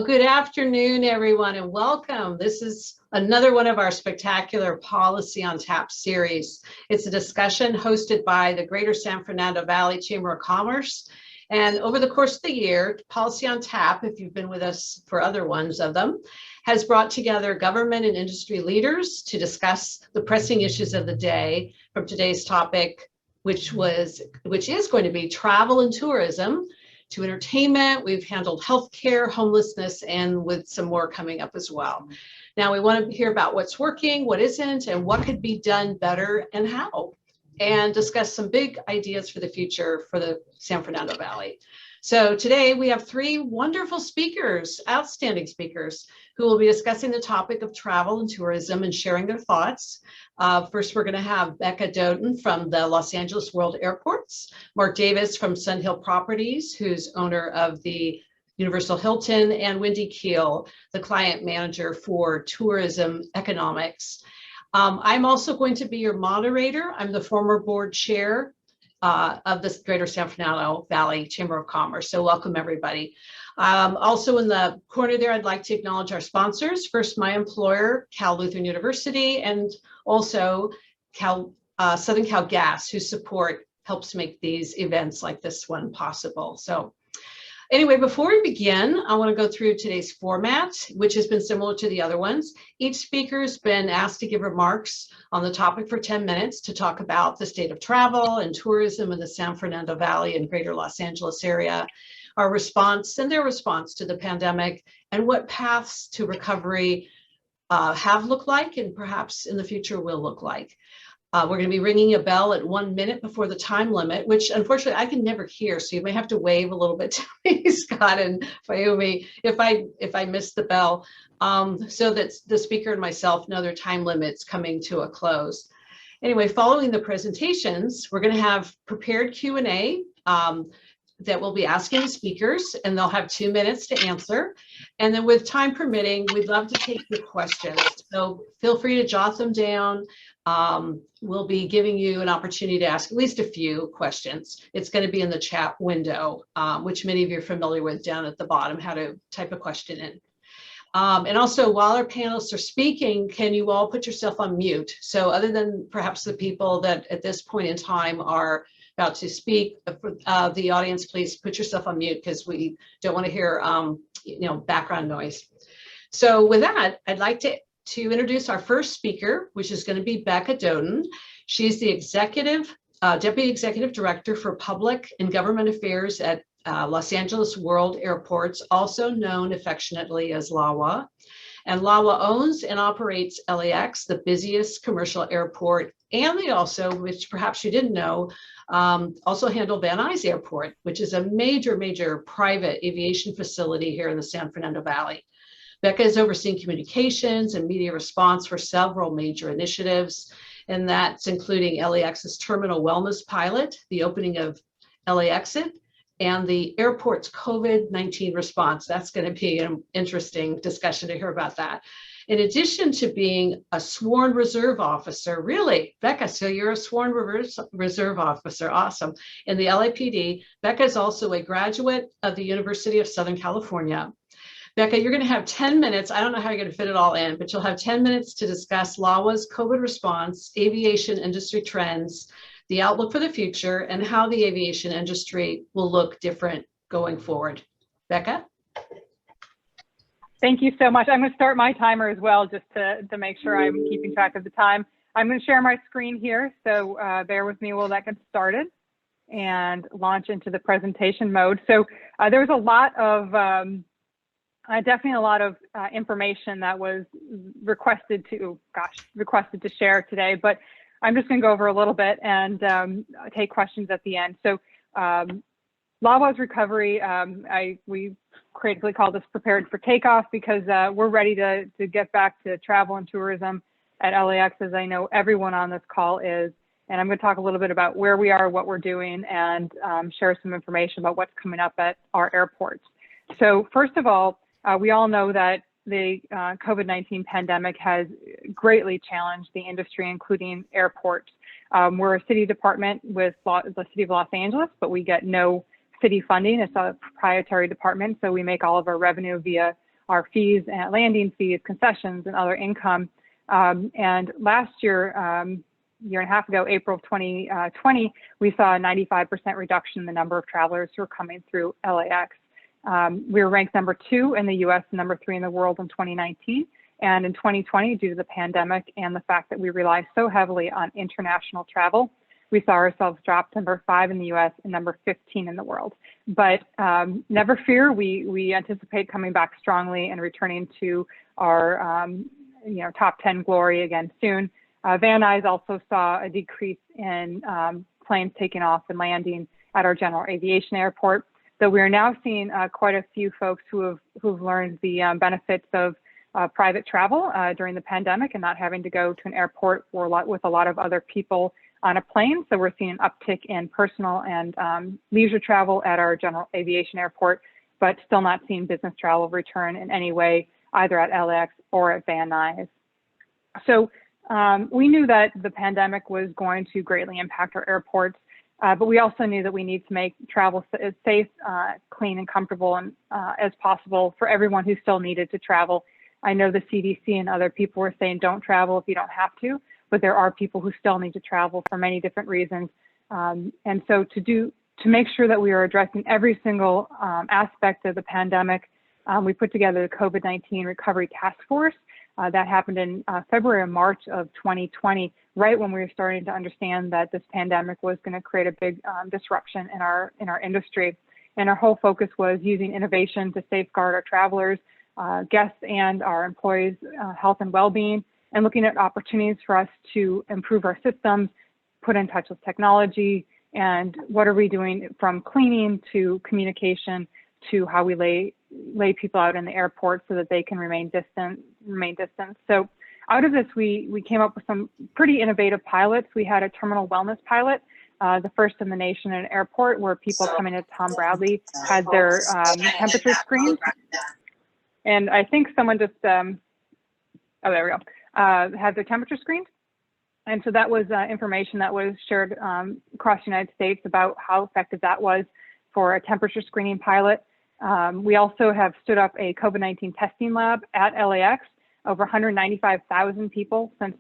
good afternoon, everyone, and welcome. This is another one of our spectacular Policy on Tap series. It's a discussion hosted by the Greater San Fernando Valley Chamber of Commerce. And over the course of the year, Policy on Tap, if you've been with us for other ones of them, has brought together government and industry leaders to discuss the pressing issues of the day from today's topic, which is going to be travel and tourism, to entertainment. We've handled healthcare, homelessness, and with some more coming up as well. Now we want to hear about what's working, what isn't, and what could be done better and how, and discuss some big ideas for the future for the San Fernando Valley. So today we have three wonderful speakers, outstanding speakers, who will be discussing the topic of travel and tourism and sharing their thoughts. First, we're going to have Becca Doten from the Los Angeles World Airports, Mark Davis from Sun Hill Properties, who's owner of the Universal Hilton, and Wendy Kiel, the client manager for tourism economics. I'm also going to be your moderator. I'm the former board chair of the Greater San Fernando Valley Chamber of Commerce. So welcome, everybody. Also in the corner there, I'd like to acknowledge our sponsors. First, my employer, Cal Lutheran University, and also Southern Cal Gas, whose support helps make these events like this one possible. So anyway, before we begin, I want to go through today's format, which has been similar to the other ones. Each speaker has been asked to give remarks on the topic for 10 minutes to talk about the state of travel and tourism in the San Fernando Valley and Greater Los Angeles area, our response and their response to the pandemic, and what paths to recovery have looked like and perhaps in the future will look like. We're going to be ringing a bell at 1 minute before the time limit, which unfortunately I can never hear. So you may have to wave a little bit to me, Scott and Fayumi, if I miss the bell, so that the speaker and myself know their time limits coming to a close. Anyway, following the presentations, we're going to have prepared Q&A that we'll be asking the speakers, and they'll have 2 minutes to answer. And then with time permitting, we'd love to take your questions. So feel free to jot them down. We'll be giving you an opportunity to ask at least a few questions. It's going to be in the chat window, which many of you are familiar with down at the bottom, how to type a question in. And also, while our panelists are speaking, can you all put yourself on mute? So other than perhaps the people that at this point in time are about to speak, the audience, please put yourself on mute because we don't want to hear background noise. So with that, I'd like to introduce our first speaker, which is going to be Becca Doten. She's the Deputy Executive Director for Public and Government Affairs at Los Angeles World Airports, also known affectionately as LAWA. And LAWA owns and operates LAX, the busiest commercial airport, and they also, which perhaps you didn't know, also handle Van Nuys Airport, which is a major private aviation facility here in the San Fernando Valley. Becca is overseeing communications and media response for several major initiatives, and that's including LAX's terminal wellness pilot, the opening of LA Exit, and the airport's COVID-19 response. That's going to be an interesting discussion to hear about that. In addition to being a sworn reserve officer, really, Becca, so you're a sworn reserve officer, awesome. In the LAPD, Becca is also a graduate of the University of Southern California. Becca, you're going to have 10 minutes. I don't know how you're going to fit it all in, but you'll have 10 minutes to discuss LAWA's COVID response, aviation industry trends, the outlook for the future, and how the aviation industry will look different going forward. Becca? Thank you so much. I'm going to start my timer as well, just to make sure I'm keeping track of the time. I'm going to share my screen here, so bear with me while that gets started and launch into the presentation mode. So there was a lot of definitely a lot of information that was requested to share today, but I'm just going to go over a little bit and take questions at the end. So LAWA's recovery, we creatively call this prepared for takeoff because we're ready to get back to travel and tourism at LAX, as I know everyone on this call is. And I'm going to talk a little bit about where we are, what we're doing, and share some information about what's coming up at our airports. So first of all, we all know that the COVID-19 pandemic has greatly challenged the industry, including airports. We're a city department with the city of Los Angeles, but we get no city funding. It's a proprietary department, so we make all of our revenue via our fees, and landing fees, concessions, and other income. And last year, year and a half ago, April of 2020, we saw a 95% reduction in the number of travelers who were coming through LAX. We were ranked number 2 in the US and number 3 in the world in 2019. And in 2020, due to the pandemic and the fact that we rely so heavily on international travel, we saw ourselves drop to number 5 in the US and number 15 in the world. But never fear, we anticipate coming back strongly and returning to our top 10 glory again soon. Van Nuys also saw a decrease in planes taking off and landing at our general aviation airport. So we are now seeing quite a few folks who've learned the benefits of private travel during the pandemic and not having to go to an airport with a lot of other people on a plane. So we're seeing an uptick in personal and leisure travel at our general aviation airport, but still not seeing business travel return in any way, either at LAX or at Van Nuys. So we knew that the pandemic was going to greatly impact our airports, but we also knew that we need to make travel as safe, clean, and comfortable as possible for everyone who still needed to travel. I know the CDC and other people were saying don't travel if you don't have to, but there are people who still need to travel for many different reasons. And so to make sure that we are addressing every single aspect of the pandemic, we put together the COVID-19 Recovery Task Force. That happened in February and March of 2020, right when we were starting to understand that this pandemic was going to create a big disruption in our industry. And our whole focus was using innovation to safeguard our travelers, guests, and our employees' health and well-being, and looking at opportunities for us to improve our systems, put in touch with technology, and what are we doing from cleaning to communication to how we lay people out in the airport so that they can remain distant. So out of this, we came up with some pretty innovative pilots. We had a terminal wellness pilot, the first in the nation in an airport, where people coming to Tom Bradley had their temperature screened. And I think someone just, oh, there we go, had their temperature screened. And so that was information that was shared across the United States about how effective that was for a temperature screening pilot. We also have stood up a COVID-19 testing lab at LAX. Over 195,000 people since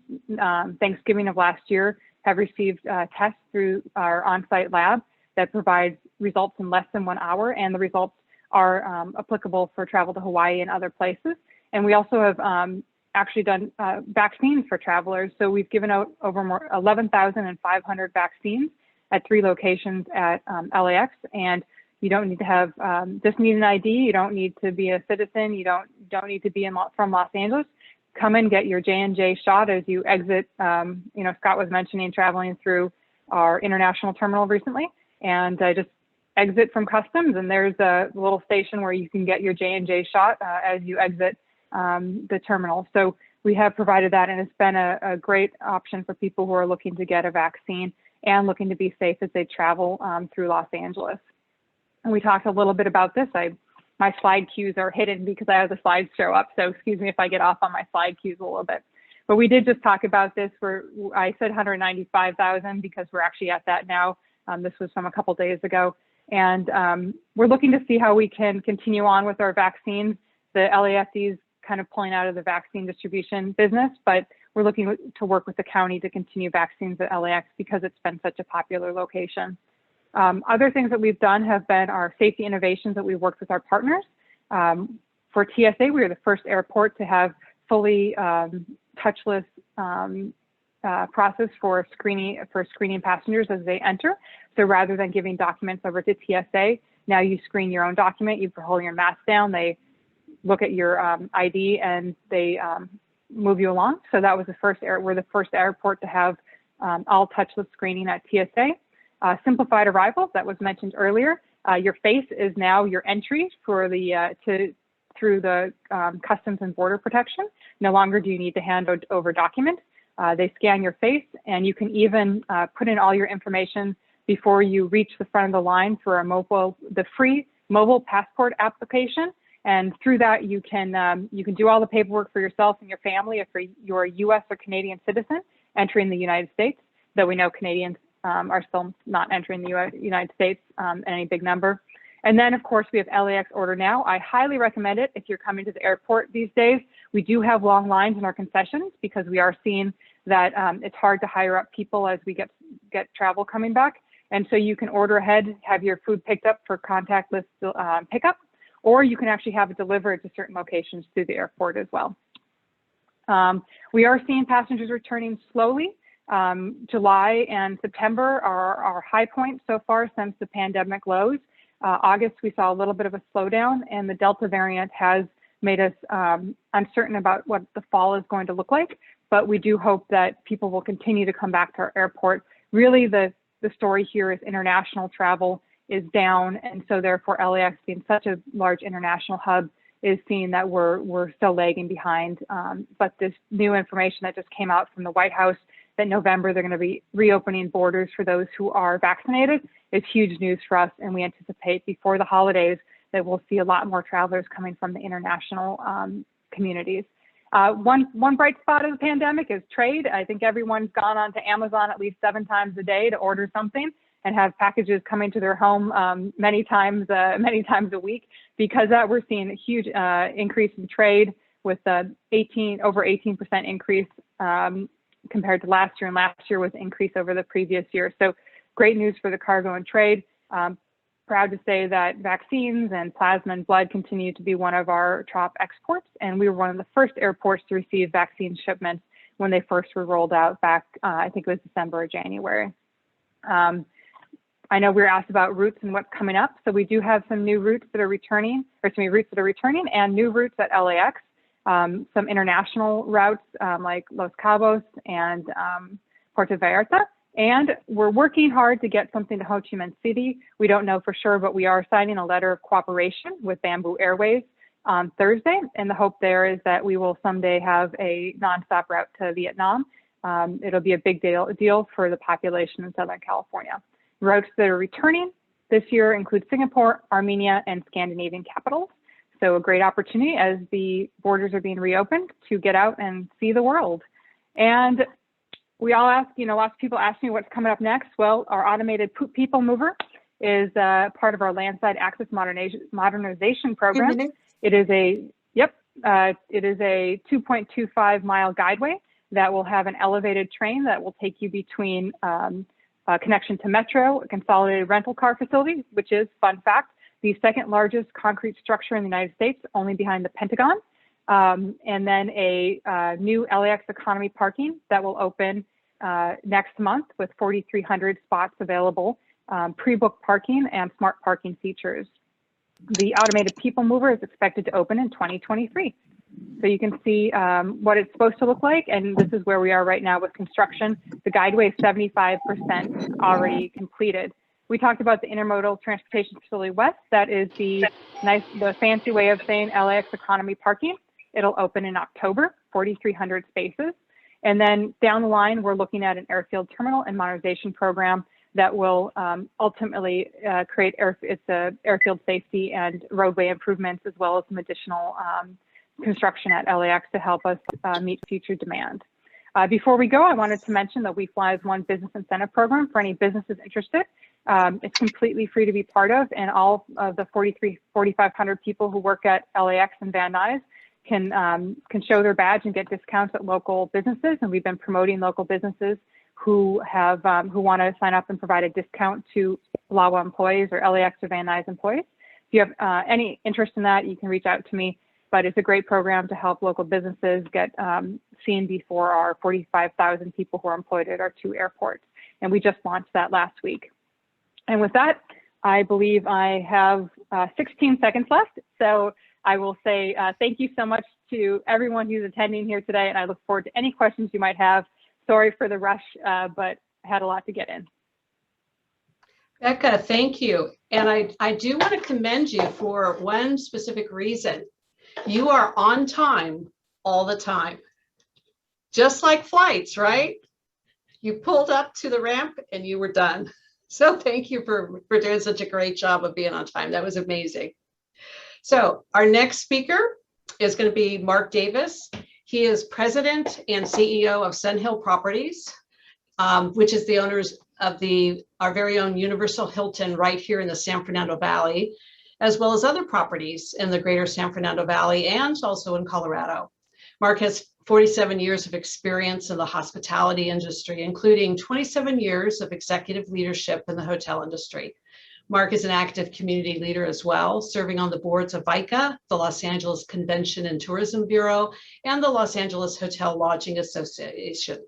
Thanksgiving of last year have received tests through our on-site lab that provides results in less than 1 hour, and the results are applicable for travel to Hawaii and other places. And we also have actually done vaccines for travelers. So we've given out over 11,500 vaccines at 3 locations at LAX. And you don't need to have, just need an ID. You don't need to be a citizen. You don't need to be from Los Angeles. Come and get your J&J shot as you exit. Scott was mentioning traveling through our international terminal recently, and just exit from customs. And there's a little station where you can get your J&J shot as you exit the terminal. So we have provided that, and it's been a great option for people who are looking to get a vaccine and looking to be safe as they travel through Los Angeles. And we talked a little bit about this. My slide cues are hidden because I have the slides show up. So excuse me if I get off on my slide cues a little bit. But we did just talk about this. I said 195,000 because we're actually at that now. This was from a couple days ago. And we're looking to see how we can continue on with our vaccines. The LAFD is kind of pulling out of the vaccine distribution business, but we're looking to work with the county to continue vaccines at LAX because it's been such a popular location. Other things that we've done have been our safety innovations that we've worked with our partners. For TSA, we were the first airport to have fully touchless process for screening passengers as they enter. So rather than giving documents over to TSA, now you screen your own document. You hold your mask down. They look at your ID and they move you along. So that was we're the first airport to have all touchless screening at TSA. Simplified arrivals, that was mentioned earlier. Your face is now your entry for through the Customs and Border Protection. No longer do you need to hand over documents. They scan your face, and you can even put in all your information before you reach the front of the line for the free mobile passport application. And through that, you can do all the paperwork for yourself and your family if you're a U.S. or Canadian citizen entering the United States, though we know Canadians are still not entering the United States in any big number. And then, of course, we have LAX Order Now. I highly recommend it if you're coming to the airport these days. We do have long lines in our concessions because we are seeing that it's hard to hire up people as we get travel coming back. And so you can order ahead, have your food picked up for contactless pickup, or you can actually have it delivered to certain locations through the airport as well. We are seeing passengers returning slowly. July and September are our high points so far since the pandemic lows. August, we saw a little bit of a slowdown, and the Delta variant has made us uncertain about what the fall is going to look like. But we do hope that people will continue to come back to our airport. Really, the story here is international travel is down, and so therefore LAX, being such a large international hub, is seeing that we're still lagging behind. But this new information that just came out from the White House that November they're going to be reopening borders for those who are vaccinated is huge news for us, and we anticipate before the holidays that we'll see a lot more travelers coming from the international communities. One bright spot of the pandemic is trade. I think everyone's gone onto Amazon at least 7 times a day to order something and have packages coming to their home many times a week. Because we're seeing a huge increase in trade with over 18% increase compared to last year, and last year was an increase over the previous year. So great news for the cargo and trade. Proud to say that vaccines and plasma and blood continue to be one of our top exports, and we were one of the first airports to receive vaccine shipments when they first were rolled out back, I think it was December or January. I know we were asked about routes and what's coming up, so we do have some new routes that are returning, and new routes at LAX. Some international routes like Los Cabos and Puerto Vallarta. And we're working hard to get something to Ho Chi Minh City. We don't know for sure, but we are signing a letter of cooperation with Bamboo Airways on Thursday. And the hope there is that we will someday have a nonstop route to Vietnam. It'll be a big deal for the population in Southern California. Routes that are returning this year include Singapore, Armenia, and Scandinavian capitals. So a great opportunity as the borders are being reopened to get out and see the world. And we all ask, lots of people ask me what's coming up next. Well, our automated people mover is part of our landside access modernization program. It is a 2.25 mile guideway that will have an elevated train that will take you between connection to Metro, a consolidated rental car facility, which is, fun fact, the second largest concrete structure in the United States, only behind the Pentagon. And then a new LAX economy parking that will open next month with 4,300 spots available, pre-book parking and smart parking features. The automated people mover is expected to open in 2023. So you can see what it's supposed to look like. And this is where we are right now with construction. The guideway is 75% already completed. We talked about the Intermodal Transportation Facility West. That is the fancy way of saying LAX economy parking. It'll open in October, 4,300 spaces. And then down the line, we're looking at an airfield terminal and modernization program that will ultimately create airfield safety and roadway improvements, as well as some additional construction at LAX to help us meet future demand. Before we go, I wanted to mention that We Fly is one business incentive program for any businesses interested. It's completely free to be part of, and all of the 4,500 people who work at LAX and Van Nuys can show their badge and get discounts at local businesses. And we've been promoting local businesses who have who want to sign up and provide a discount to LAWA employees or LAX or Van Nuys employees. If you have any interest in that, you can reach out to me. But it's a great program to help local businesses get seen before our 45,000 people who are employed at our 2 airports. And we just launched that last week. And with that, I believe I have 16 seconds left. So I will say thank you so much to everyone who's attending here today. And I look forward to any questions you might have. Sorry for the rush, but I had a lot to get in. Becca, thank you. And I do want to commend you for one specific reason. You are on time all the time, just like flights, right? You pulled up to the ramp and you were done. So thank you for doing such a great job of being on time. That was amazing. So our next speaker is going to be Mark Davis. He is president and CEO of Sun Hill Properties, which is the owners of our very own Universal Hilton right here in the San Fernando Valley, as well as other properties in the greater San Fernando Valley and also in Colorado. Mark has 47 years of experience in the hospitality industry, including 27 years of executive leadership in the hotel industry. Mark is an active community leader as well, serving on the boards of VICA, the Los Angeles Convention and Tourism Bureau, and the Los Angeles Hotel Lodging Association.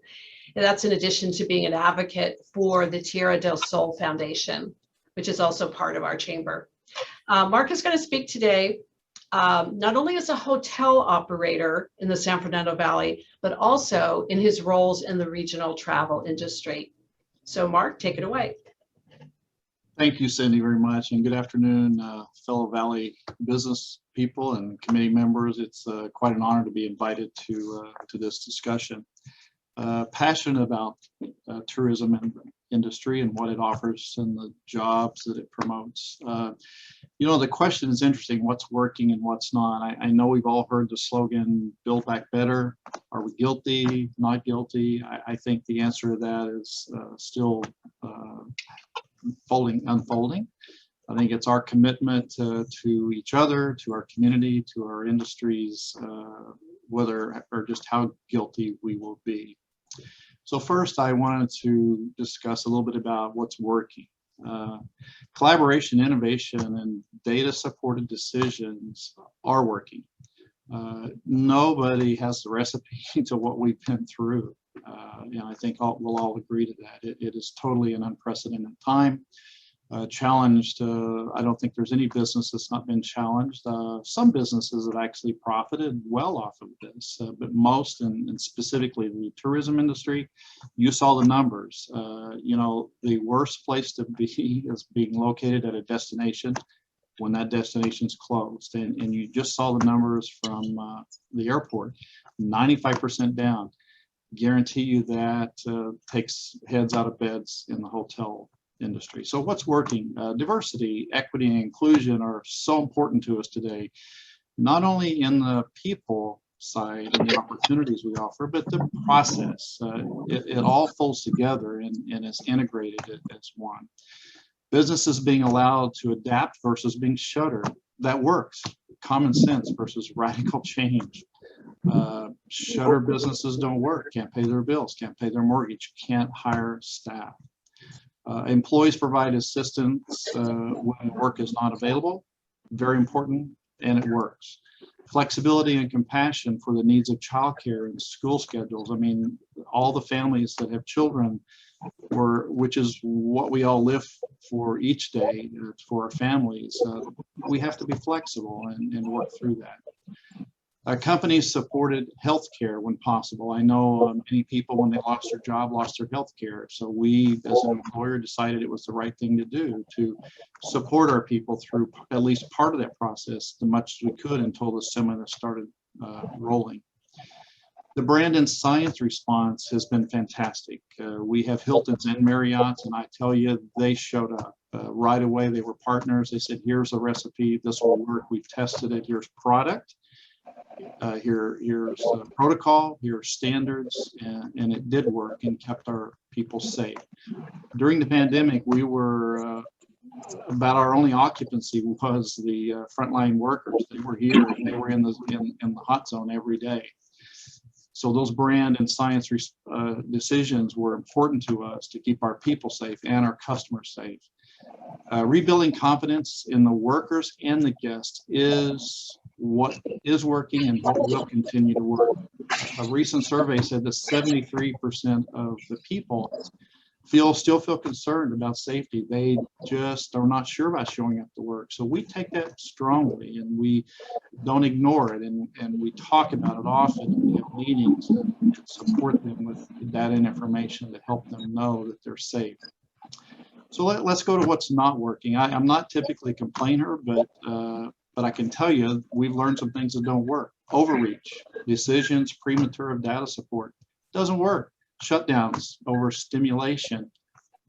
And that's in addition to being an advocate for the Tierra del Sol Foundation, which is also part of our chamber. Mark is going to speak today not only as a hotel operator in the San Fernando Valley, but also in his roles in the regional travel industry. So Mark, take it away. Thank you, Cindy, very much, and good afternoon, fellow Valley business people and committee members. It's quite an honor to be invited to this discussion. Passionate about tourism industry and what it offers and the jobs that it promotes. You know, the question is interesting, what's working and what's not. I know we've all heard the slogan, Build Back Better. Are we guilty, not guilty? I think the answer to that is still unfolding. I think it's our commitment to each other, to our community, to our industries, whether or just how guilty we will be. So first, I wanted to discuss a little bit about what's working. Collaboration, innovation, and data-supported decisions are working. Nobody has the recipe to what we've been through. And I think we'll all agree to that. It is totally an unprecedented time. Challenged, I don't think there's any business that's not been challenged. Some businesses have actually profited well off of this, but most, and specifically the tourism industry, you saw the numbers. You know, the worst place to be is being located at a destination when that destination's closed. And you just saw the numbers from the airport, 95% down. Guarantee you that takes heads out of beds in the hotel industry. So what's working? Diversity, equity, and inclusion are so important to us today, not only in the people side and the opportunities we offer, but the process. It all folds together and is integrated as one. Businesses being allowed to adapt versus being shuttered, that works. Common sense versus radical change. Shutter businesses don't work, can't pay their bills, can't pay their mortgage, can't hire staff. Employees provide assistance when work is not available, very important, and it works. Flexibility and compassion for the needs of childcare and school schedules. I mean, all the families that have children, which is what we all live for each day, for our families, we have to be flexible and work through that. Companies supported healthcare when possible. I know many people, when they lost their job, lost their healthcare. So we, as an employer, decided it was the right thing to do to support our people through at least part of that process, as much as we could until the seminar started rolling. The brand and science response has been fantastic. We have Hiltons and Marriott's, and I tell you, they showed up right away. They were partners. They said, here's a recipe. This will work. We've tested it. Here's product. Here's protocol, here's standards, and it did work and kept our people safe. During the pandemic, we were about our only occupancy was the frontline workers. They were here and they were in the hot zone every day. So those brand and science decisions were important to us to keep our people safe and our customers safe. Rebuilding confidence in the workers and the guests is what is working and what will continue to work. A recent survey said that 73% of the people still feel concerned about safety. They just are not sure about showing up to work. So we take that strongly and we don't ignore it, and we talk about it often in meetings and support them with data and information to help them know that they're safe. So let's go to what's not working. I'm not typically a complainer, but I can tell you we've learned some things that don't work. Overreach, decisions, premature of data support doesn't work. Shutdowns, overstimulation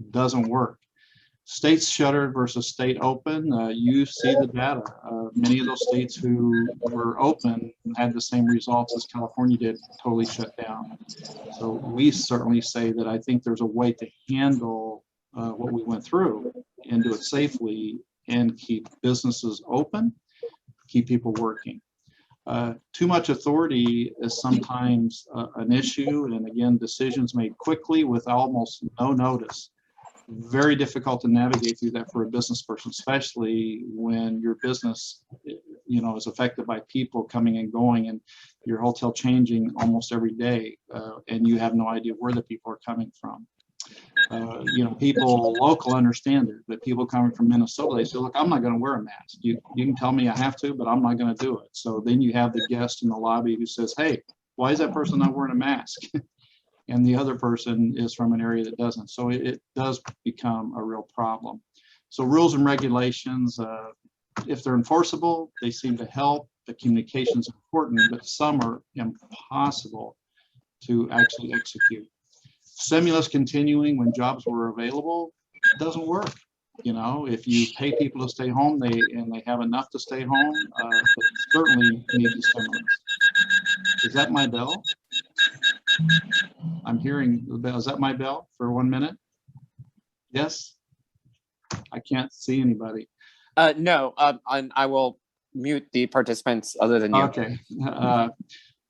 doesn't work. States shuttered versus state open, you see the data. Many of those states who were open had the same results as California did, totally shut down. So we certainly say that I think there's a way to handle what we went through and do it safely and keep businesses open, keep people working. Too much authority is sometimes an issue, and again, decisions made quickly with almost no notice. Very difficult to navigate through that for a business person, especially when your business, is affected by people coming and going, and your hotel changing almost every day, and you have no idea where the people are coming from. People local understand it, but people coming from Minnesota, they say, look, I'm not going to wear a mask. You can tell me I have to, but I'm not going to do it. So then you have the guest in the lobby who says, hey, why is that person not wearing a mask? And the other person is from an area that doesn't. So it does become a real problem. So rules and regulations, if they're enforceable, they seem to help. The communication is important, but some are impossible to actually execute. Stimulus continuing when jobs were available doesn't work. If you pay people to stay home, they have enough to stay home, but certainly need the stimulus. Is that my bell? I'm hearing the bell. Is that my bell for 1 minute? Yes? I can't see anybody. No, I will mute the participants other than you. Okay.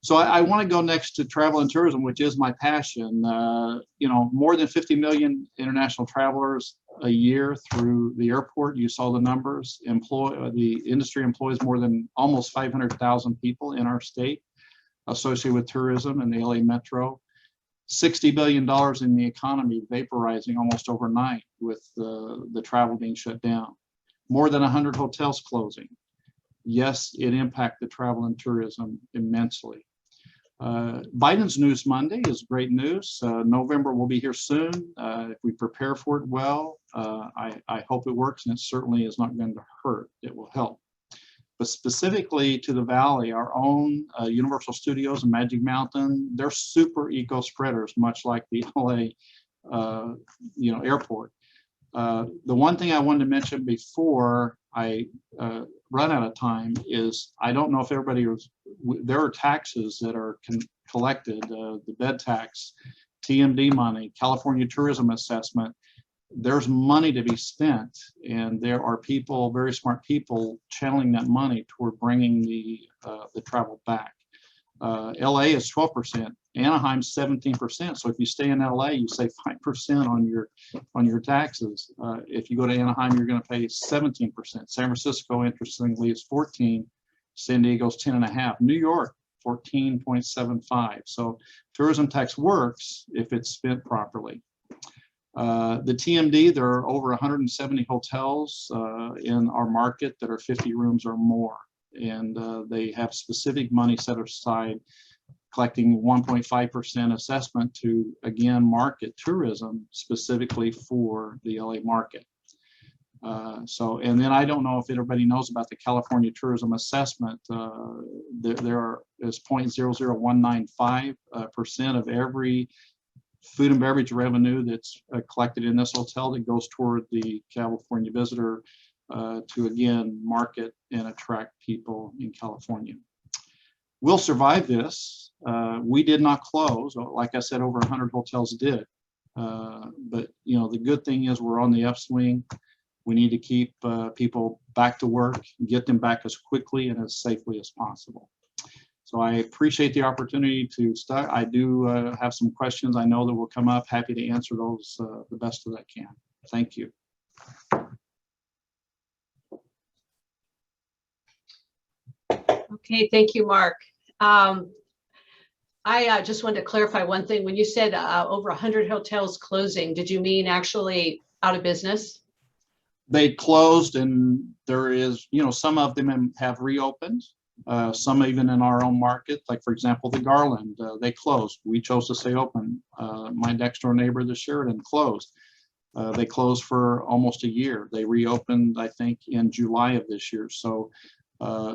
So I want to go next to travel and tourism, which is my passion. More than 50 million international travelers a year through the airport. You saw the numbers. The industry employs more than almost 500,000 people in our state associated with tourism and the LA Metro. $60 billion in the economy vaporizing almost overnight with the travel being shut down. More than 100 hotels closing. Yes, it impacted travel and tourism immensely. Biden's News Monday is great news. November will be here soon. If we prepare for it well, I hope it works, and it certainly is not going to hurt. It will help. But specifically to the Valley, our own Universal Studios and Magic Mountain, they're super eco spreaders, much like the LA, airport. The one thing I wanted to mention before I run out of time is I don't know if everybody there are taxes that are collected, the bed tax, TMD money, California tourism assessment. There's money to be spent, and there are people, very smart people, channeling that money toward bringing the travel back. LA is 12%, Anaheim 17%. So if you stay in LA, you save 5% on your taxes. If you go to Anaheim, you're going to pay 17%. San Francisco, interestingly, is 14%. San Diego's 10.5%. New York, 14.75%. So tourism tax works if it's spent properly. The TMD, there are over 170 hotels in our market that are 50 rooms or more, and they have specific money set aside, collecting 1.5% assessment to, again, market tourism specifically for the LA market. And then I don't know if everybody knows about the California tourism assessment. There is 0.00195% of every food and beverage revenue that's collected in this hotel that goes toward the California visitor to, again, market and attract people in California. We'll survive this. We did not close. Like I said, over 100 hotels did. But, the good thing is we're on the upswing. We need to keep people back to work, get them back as quickly and as safely as possible. So I appreciate the opportunity to start. I do have some questions I know that will come up. Happy to answer those the best that I can. Thank you. Okay, thank you, Mark. I just wanted to clarify one thing. When you said over 100 hotels closing, did you mean actually out of business? They closed, and there is, some of them have reopened. Some even in our own market, like for example, the Garland, they closed. We chose to stay open. My next door neighbor, the Sheridan, closed. They closed for almost a year. They reopened, I think, in July of this year. So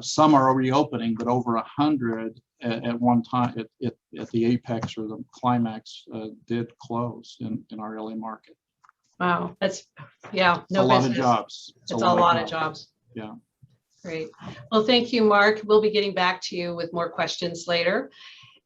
some are reopening, but over 100 at one time at the apex or the climax did close in our LA market. Wow, that's, yeah, no business. A lot of jobs. It's a lot of jobs. Yeah. Great. Well, thank you, Mark. We'll be getting back to you with more questions later.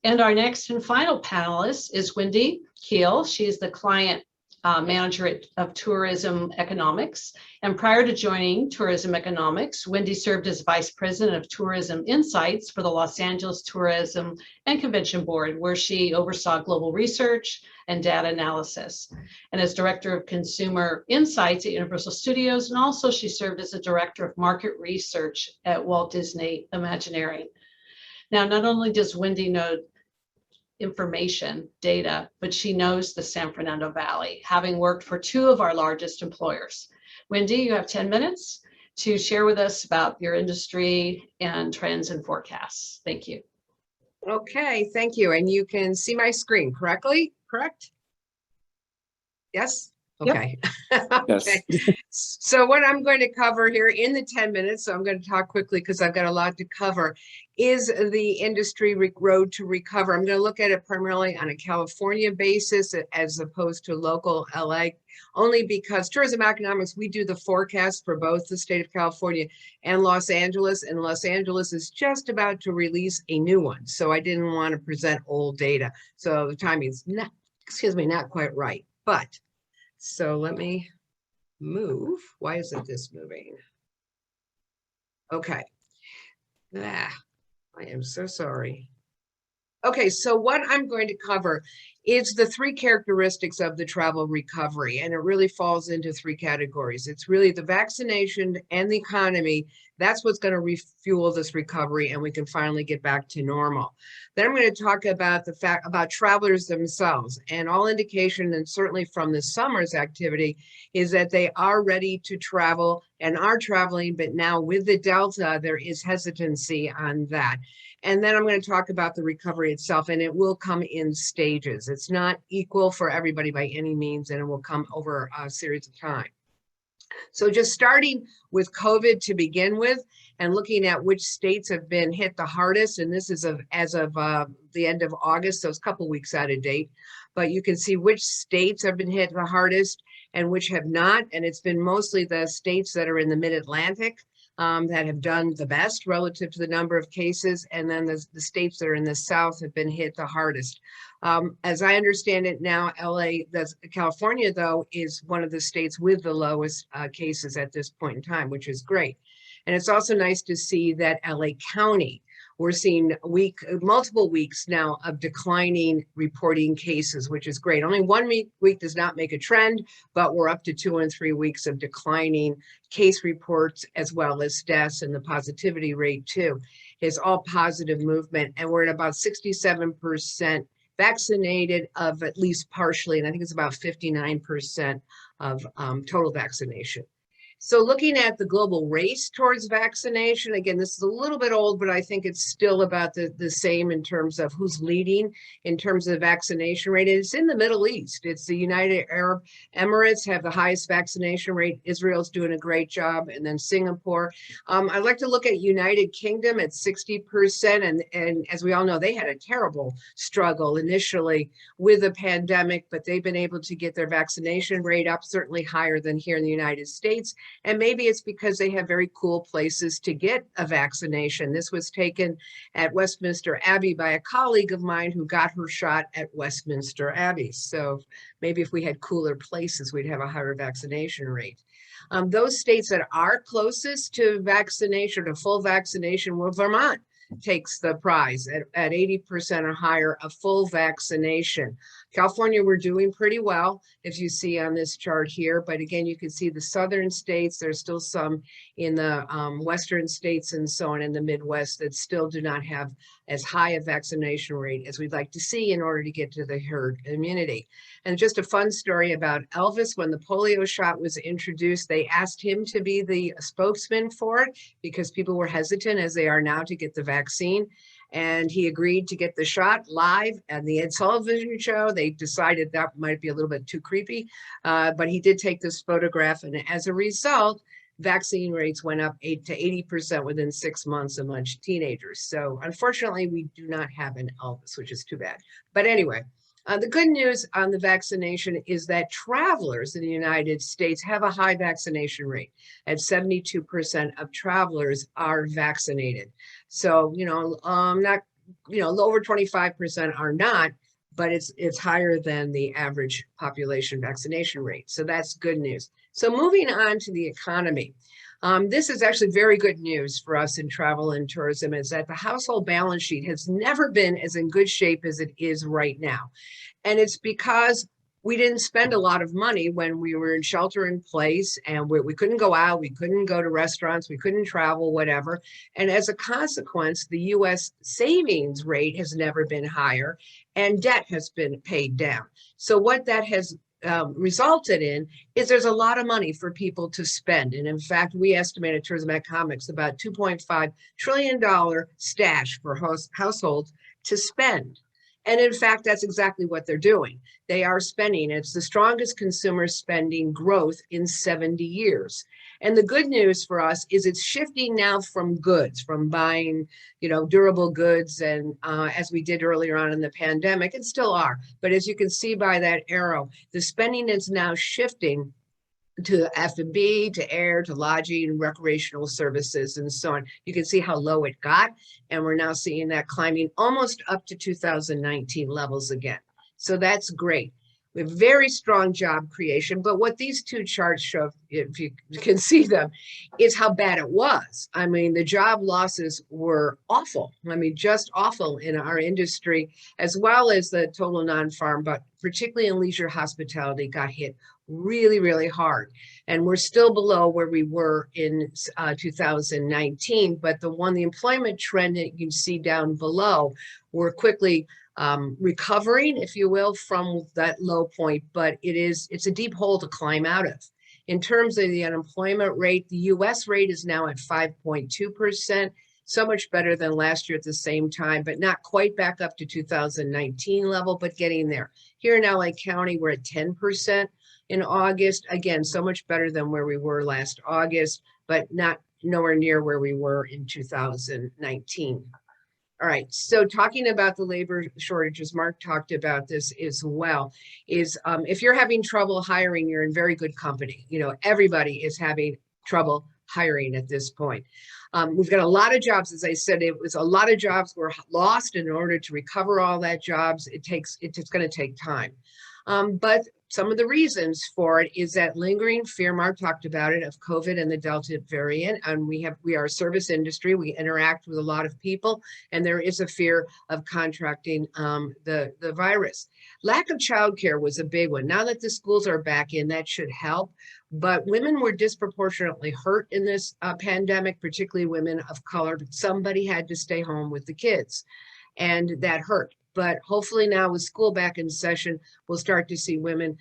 And our next and final panelist is Wendy Kiel. She is the client manager of tourism economics. And prior to joining tourism economics, Wendy served as vice president of tourism insights for the Los Angeles Tourism and Convention Board, where she oversaw global research and data analysis. And as director of consumer insights at Universal Studios, and also she served as a director of market research at Walt Disney Imagineering. Now, not only does Wendy know information, data, but she knows the San Fernando Valley, having worked for two of our largest employers. Wendy, you have 10 minutes to share with us about your industry and trends and forecasts. Thank you. Okay, thank you. And you can see my screen correctly, correct? Yes? Yep. Okay. Yes. Okay. So what I'm going to cover here in the 10 minutes, so I'm going to talk quickly because I've got a lot to cover, is the industry road to recover. I'm going to look at it primarily on a California basis as opposed to local LA, only because tourism economics, we do the forecast for both the state of California and Los Angeles is just about to release a new one. So I didn't want to present old data. So the timing's not, not quite right, but so let me move. Why isn't this moving? Okay. I am so sorry. Okay, so what I'm going to cover is the three characteristics of the travel recovery, and it really falls into three categories. It's really the vaccination and the economy. That's what's going to refuel this recovery, and we can finally get back to normal. Then I'm going to talk about the fact about travelers themselves, and all indication, and certainly from the summer's activity, is that they are ready to travel and are traveling, but now with the Delta, there is hesitancy on that. And then I'm going to talk about the recovery itself, and it will come in stages. It's not equal for everybody by any means, and it will come over a series of time. So just starting with COVID to begin with, and looking at which states have been hit the hardest, and this is as of the end of August, so it's a couple weeks out of date, but you can see which states have been hit the hardest and which have not, and it's been mostly the states that are in the mid-Atlantic that have done the best relative to the number of cases, and then the states that are in the south have been hit the hardest. As I understand it now, California, though, is one of the states with the lowest cases at this point in time, which is great. And it's also nice to see that LA County, we're seeing multiple weeks now of declining reporting cases, which is great. Only 1 week does not make a trend, but we're up to 2 and 3 weeks of declining case reports as well as deaths, and the positivity rate too is all positive movement. And we're at about 67% vaccinated of at least partially, and I think it's about 59% of total vaccination. So looking at the global race towards vaccination, again, this is a little bit old, but I think it's still about the same in terms of who's leading in terms of the vaccination rate. It's in the Middle East. It's the United Arab Emirates have the highest vaccination rate. Israel's doing a great job, and then Singapore. I'd like to look at United Kingdom at 60%. And as we all know, they had a terrible struggle initially with the pandemic, but they've been able to get their vaccination rate up, certainly higher than here in the United States. And maybe it's because they have very cool places to get a vaccination. This was taken at Westminster Abbey by a colleague of mine who got her shot at Westminster Abbey. So maybe if we had cooler places, we'd have a higher vaccination rate. Those states that are closest to vaccination, to full vaccination, well, Vermont takes the prize at 80% or higher of full vaccination. California, we're doing pretty well, if you see on this chart here. But again, you can see the southern states, there's still some in the western states and so on in the Midwest that still do not have as high a vaccination rate as we'd like to see in order to get to the herd immunity. And just a fun story about Elvis, when the polio shot was introduced, they asked him to be the spokesman for it because people were hesitant, as they are now, to get the vaccine. And he agreed to get the shot live at the Ed Sullivan show. They decided that might be a little bit too creepy, but he did take this photograph. And as a result, vaccine rates went up 8 to 80% within 6 months among teenagers. So unfortunately, we do not have an Elvis, which is too bad. But anyway, the good news on the vaccination is that travelers in the United States have a high vaccination rate. At 72% of travelers are vaccinated. So, over 25% are not, but it's higher than the average population vaccination rate. So that's good news. So moving on to the economy. This is actually very good news for us in travel and tourism, is that the household balance sheet has never been as in good shape as it is right now. And it's because we didn't spend a lot of money when we were in shelter in place, and we couldn't go out, we couldn't go to restaurants, we couldn't travel, whatever. And as a consequence, the US savings rate has never been higher and debt has been paid down. So what that has resulted in is there's a lot of money for people to spend. And in fact, we estimate at Tourism Economics about $2.5 trillion stash for households to spend. And in fact, that's exactly what they're doing. They are spending. It's the strongest consumer spending growth in 70 years. And the good news for us is it's shifting now from goods, from buying, durable goods, and as we did earlier on in the pandemic, and still are. But as you can see by that arrow, the spending is now shifting to F&B, to air, to lodging, and recreational services, and so on. You can see how low it got, and we're now seeing that climbing almost up to 2019 levels again. So that's great. We have very strong job creation, but what these two charts show, if you can see them, is how bad it was. I mean, the job losses were awful. I mean, just awful in our industry, as well as the total non-farm, but particularly in leisure hospitality got hit really, really hard. And we're still below where we were in 2019, but the employment trend that you can see down below, we're quickly recovering, if you will, from that low point, but it's a deep hole to climb out of. In terms of the unemployment rate, the US rate is now at 5.2%, so much better than last year at the same time, but not quite back up to 2019 level, but getting there. Here in LA County, we're at 10% in August. Again, so much better than where we were last August, but nowhere near where we were in 2019. All right, so talking about the labor shortages, Mark talked about this as well, is if you're having trouble hiring, you're in very good company. Everybody is having trouble hiring at this point. We've got a lot of jobs. As I said, it was a lot of jobs were lost. And in order to recover all that jobs, it's going to take time. But some of the reasons for it is that lingering fear, Mark talked about it, of COVID and the Delta variant. And we are a service industry. We interact with a lot of people, and there is a fear of contracting the virus. Lack of childcare was a big one. Now that the schools are back in, that should help. But women were disproportionately hurt in this pandemic, particularly women of color. Somebody had to stay home with the kids, and that hurt. But hopefully now with school back in session, we'll start to see women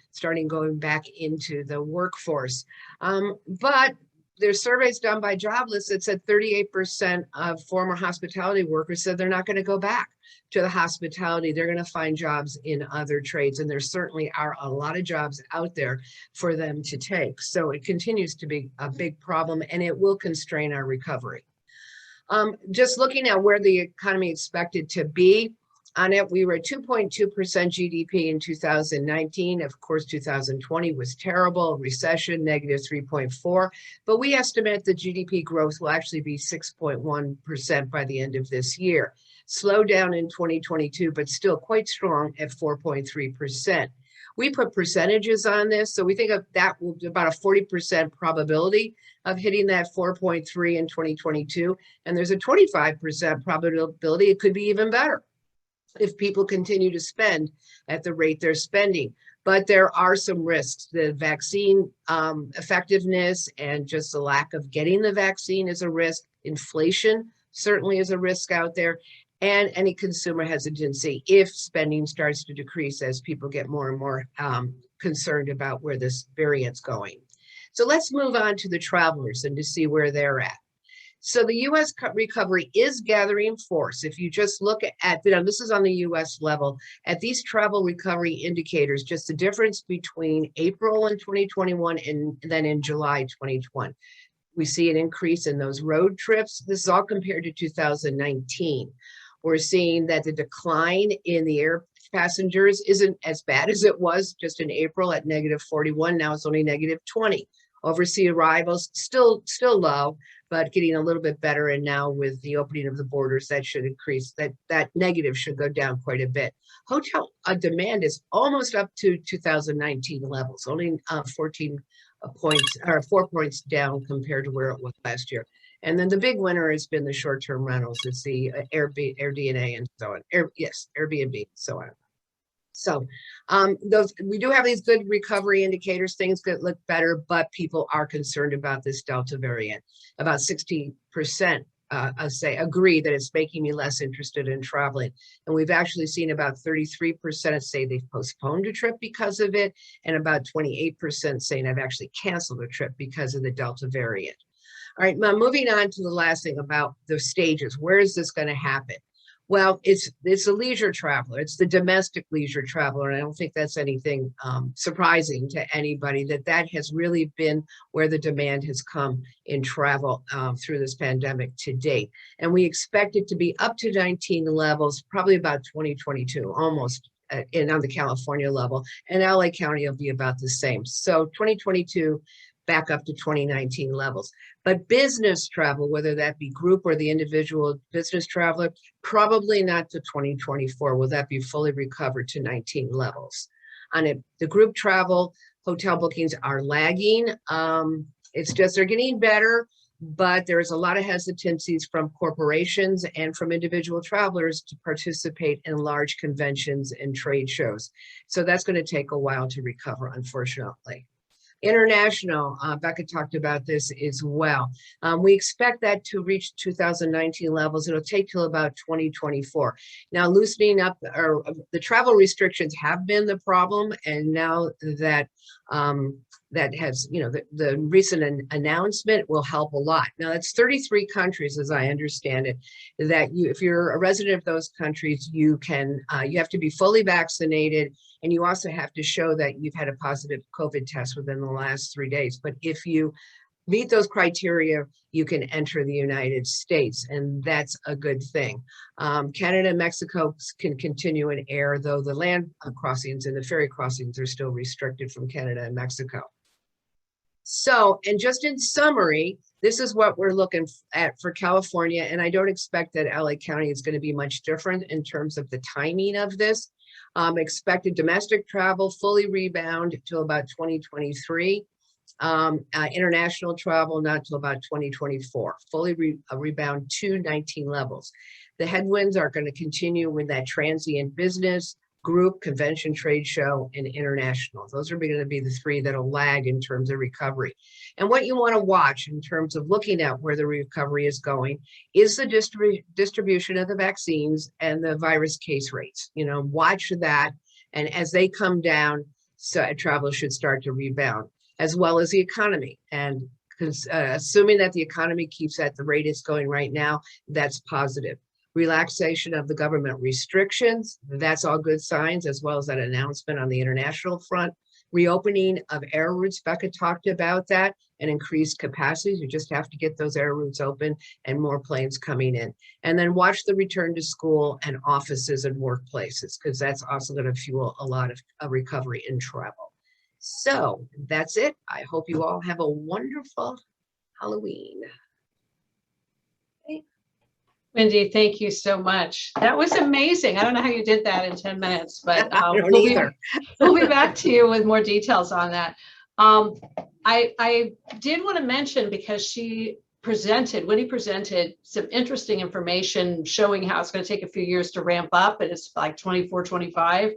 going back into the workforce. But there's surveys done by Jobless that said 38% of former hospitality workers said they're not going to go back to the hospitality. They're going to find jobs in other trades. And there certainly are a lot of jobs out there for them to take. So it continues to be a big problem, and it will constrain our recovery. Just looking at where the economy is expected to be, on it, we were at 2.2% GDP in 2019. Of course, 2020 was terrible, recession, negative 3.4. But we estimate the GDP growth will actually be 6.1% by the end of this year. Slow down in 2022, but still quite strong at 4.3%. We put percentages on this, so we think of that will be about a 40% probability of hitting that 4.3 in 2022. And there's a 25% probability it could be even better if people continue to spend at the rate they're spending. But there are some risks. The vaccine effectiveness and just the lack of getting the vaccine is a risk. Inflation certainly is a risk out there, and any consumer hesitancy if spending starts to decrease as people get more and more concerned about where this variant's going. So let's move on to the travelers and to see where they're at. So the U.S. recovery is gathering force. If you just look at, this is on the U.S. level, at these travel recovery indicators, just the difference between April in 2021 and then in July 2021. We see an increase in those road trips. This is all compared to 2019. We're seeing that the decline in the air passengers isn't as bad as it was just in April at negative 41. Now it's only negative 20. Overseas arrivals still low, but getting a little bit better. And now with the opening of the borders, that should increase, that negative should go down quite a bit. Hotel demand is almost up to 2019 levels, only 14 points or 4 points down compared to where it was last year. And then the big winner has been the short-term rentals. It's the Airbnb and so on. Airbnb and so on. So those, we do have these good recovery indicators, things that look better, but people are concerned about this Delta variant. About 60% say agree that it's making me less interested in traveling. And we've actually seen about 33% say they've postponed a trip because of it, and about 28% saying I've actually canceled a trip because of the Delta variant. All right, now moving on to the last thing about the stages. Where is this going to happen? Well, it's a leisure traveler. It's the domestic leisure traveler. And I don't think that's anything surprising to anybody that has really been where the demand has come in travel through this pandemic to date. And we expect it to be up to 19 levels, probably about 2022, almost on the California level. And LA County will be about the same. So 2022, back up to 2019 levels. But business travel, whether that be group or the individual business traveler, probably not to 2024. Will that be fully recovered to 19 levels? On it, the group travel, hotel bookings are lagging. It's just they're getting better, but there's a lot of hesitancies from corporations and from individual travelers to participate in large conventions and trade shows. So that's going to take a while to recover, unfortunately. International, Becca talked about this as well. We expect that to reach 2019 levels. It'll take till about 2024. Now, loosening up, or the travel restrictions have been the problem, and now that that has, the recent announcement will help a lot. Now, that's 33 countries, as I understand it, that if you're a resident of those countries, you have to be fully vaccinated, and you also have to show that you've had a positive COVID test within the last 3 days. But if you meet those criteria, you can enter the United States, and that's a good thing. Canada and Mexico can continue in air, though the land crossings and the ferry crossings are still restricted from Canada and Mexico. So, and just in summary, this is what we're looking at for California, and I don't expect that LA County is going to be much different in terms of the timing of this. Expected domestic travel fully rebound to about 2023. International travel not till about 2024, fully rebound to 19 levels. The headwinds are going to continue with that transient business, group, convention, trade show, and international. Those are going to be the three that'll lag in terms of recovery. And what you want to watch in terms of looking at where the recovery is going is the distribution of the vaccines and the virus case rates. Watch that. And as they come down, so travel should start to rebound, as well as the economy. And assuming that the economy keeps at the rate it's going right now, that's positive. Relaxation of the government restrictions, that's all good signs, as well as that announcement on the international front. Reopening of air routes, Becca talked about that, and increased capacities. You just have to get those air routes open and more planes coming in. And then watch the return to school and offices and workplaces, because that's also going to fuel a lot of recovery in travel. So that's it. I hope you all have a wonderful Halloween. Wendy, thank you so much. That was amazing. I don't know how you did that in 10 minutes, but we'll be back to you with more details on that. I did want to mention, because Wendy presented some interesting information showing how it's going to take a few years to ramp up, and it's like 24, 25.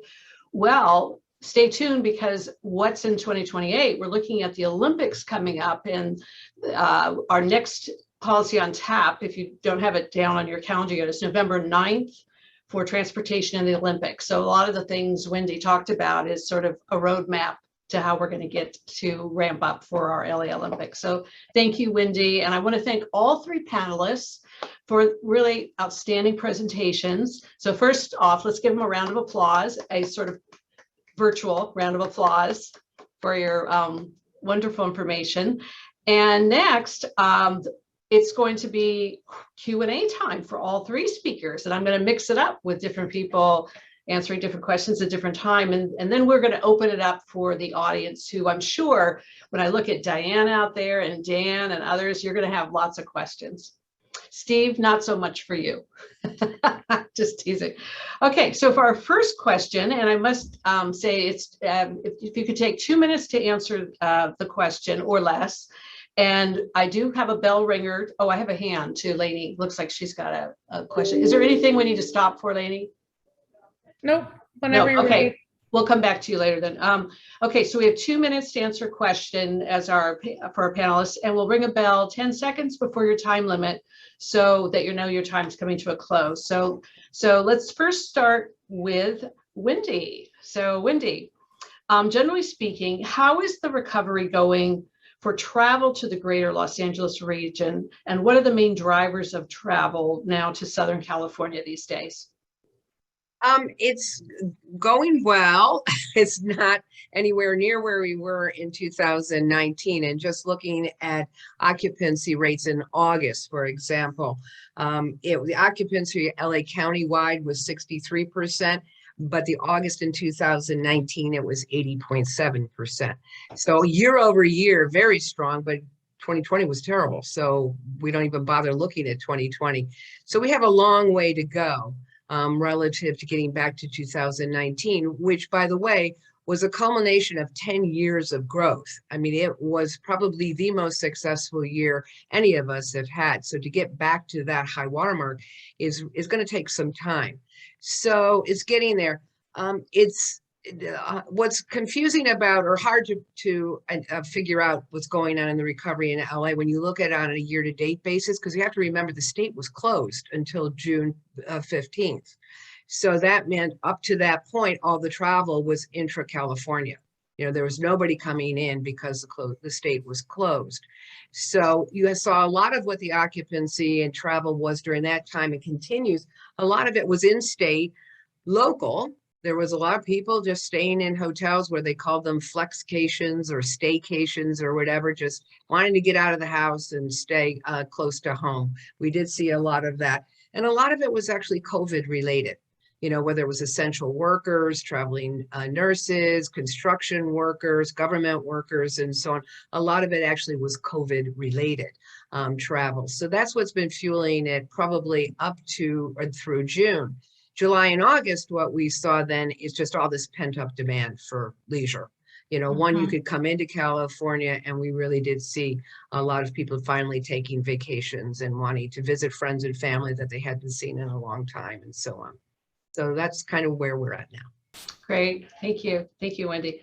Well, stay tuned, because what's in 2028, we're looking at the Olympics coming up, and our next policy on tap, if you don't have it down on your calendar yet, is November 9th for transportation in the Olympics. So a lot of the things Wendy talked about is sort of a roadmap to how we're going to get to ramp up for our LA Olympics. So thank you, Wendy. And I want to thank all three panelists for really outstanding presentations. So first off, let's give them a round of applause, a sort of virtual round of applause for your wonderful information. And next, it's going to be Q&A time for all three speakers, and I'm going to mix it up with different people answering different questions at different time. And then we're going to open it up for the audience who I'm sure when I look at Diane out there and Dan and others, you're going to have lots of questions. Steve, not so much for you. Just teasing. Okay, so for our first question, and I must say it's if you could take 2 minutes to answer the question or less. And I do have a bell ringer. Oh, I have a hand too, Lainey. Looks like she's got a question. Is there anything we need to stop for, Lainey? Nope. Whenever you're okay. ready. We'll come back to you later then. Okay, so we have 2 minutes to answer a question as for our panelists, and we'll ring a bell 10 seconds before your time limit so that you know your time's coming to a close. So let's first start with Wendy. So Wendy, generally speaking, how is the recovery going for travel to the greater Los Angeles region, and what are the main drivers of travel now to Southern California these days? It's going well. It's not anywhere near where we were in 2019. And just looking at occupancy rates in August, for example, the occupancy LA County-wide was 63%, but the August in 2019, it was 80.7%. So year over year, very strong, but 2020 was terrible. So we don't even bother looking at 2020. So we have a long way to go. Relative to getting back to 2019, which, by the way, was a culmination of 10 years of growth. I mean, it was probably the most successful year any of us have had. So to get back to that high watermark is going to take some time. So it's getting there. What's confusing about or hard to figure out what's going on in the recovery in LA when you look at it on a year-to-date basis, because you have to remember the state was closed until June 15th. So that meant up to that point, all the travel was intra-California. You know, there was nobody coming in because the state was closed. So you saw a lot of what the occupancy and travel was during that time and continues. A lot of it was in-state, local. There was a lot of people just staying in hotels where they called them flexcations or staycations or whatever, just wanting to get out of the house and stay close to home. We did see a lot of that. And a lot of it was actually COVID related, you know, whether it was essential workers, traveling nurses, construction workers, government workers, and so on. A lot of it actually was COVID related travel. So that's what's been fueling it probably up to or through June. July and August, what we saw then is just all this pent up demand for leisure. You know, one, you could come into California and we really did see a lot of people finally taking vacations and wanting to visit friends and family that they hadn't seen in a long time and so on. So that's kind of where we're at now. Great, thank you. Thank you, Wendy.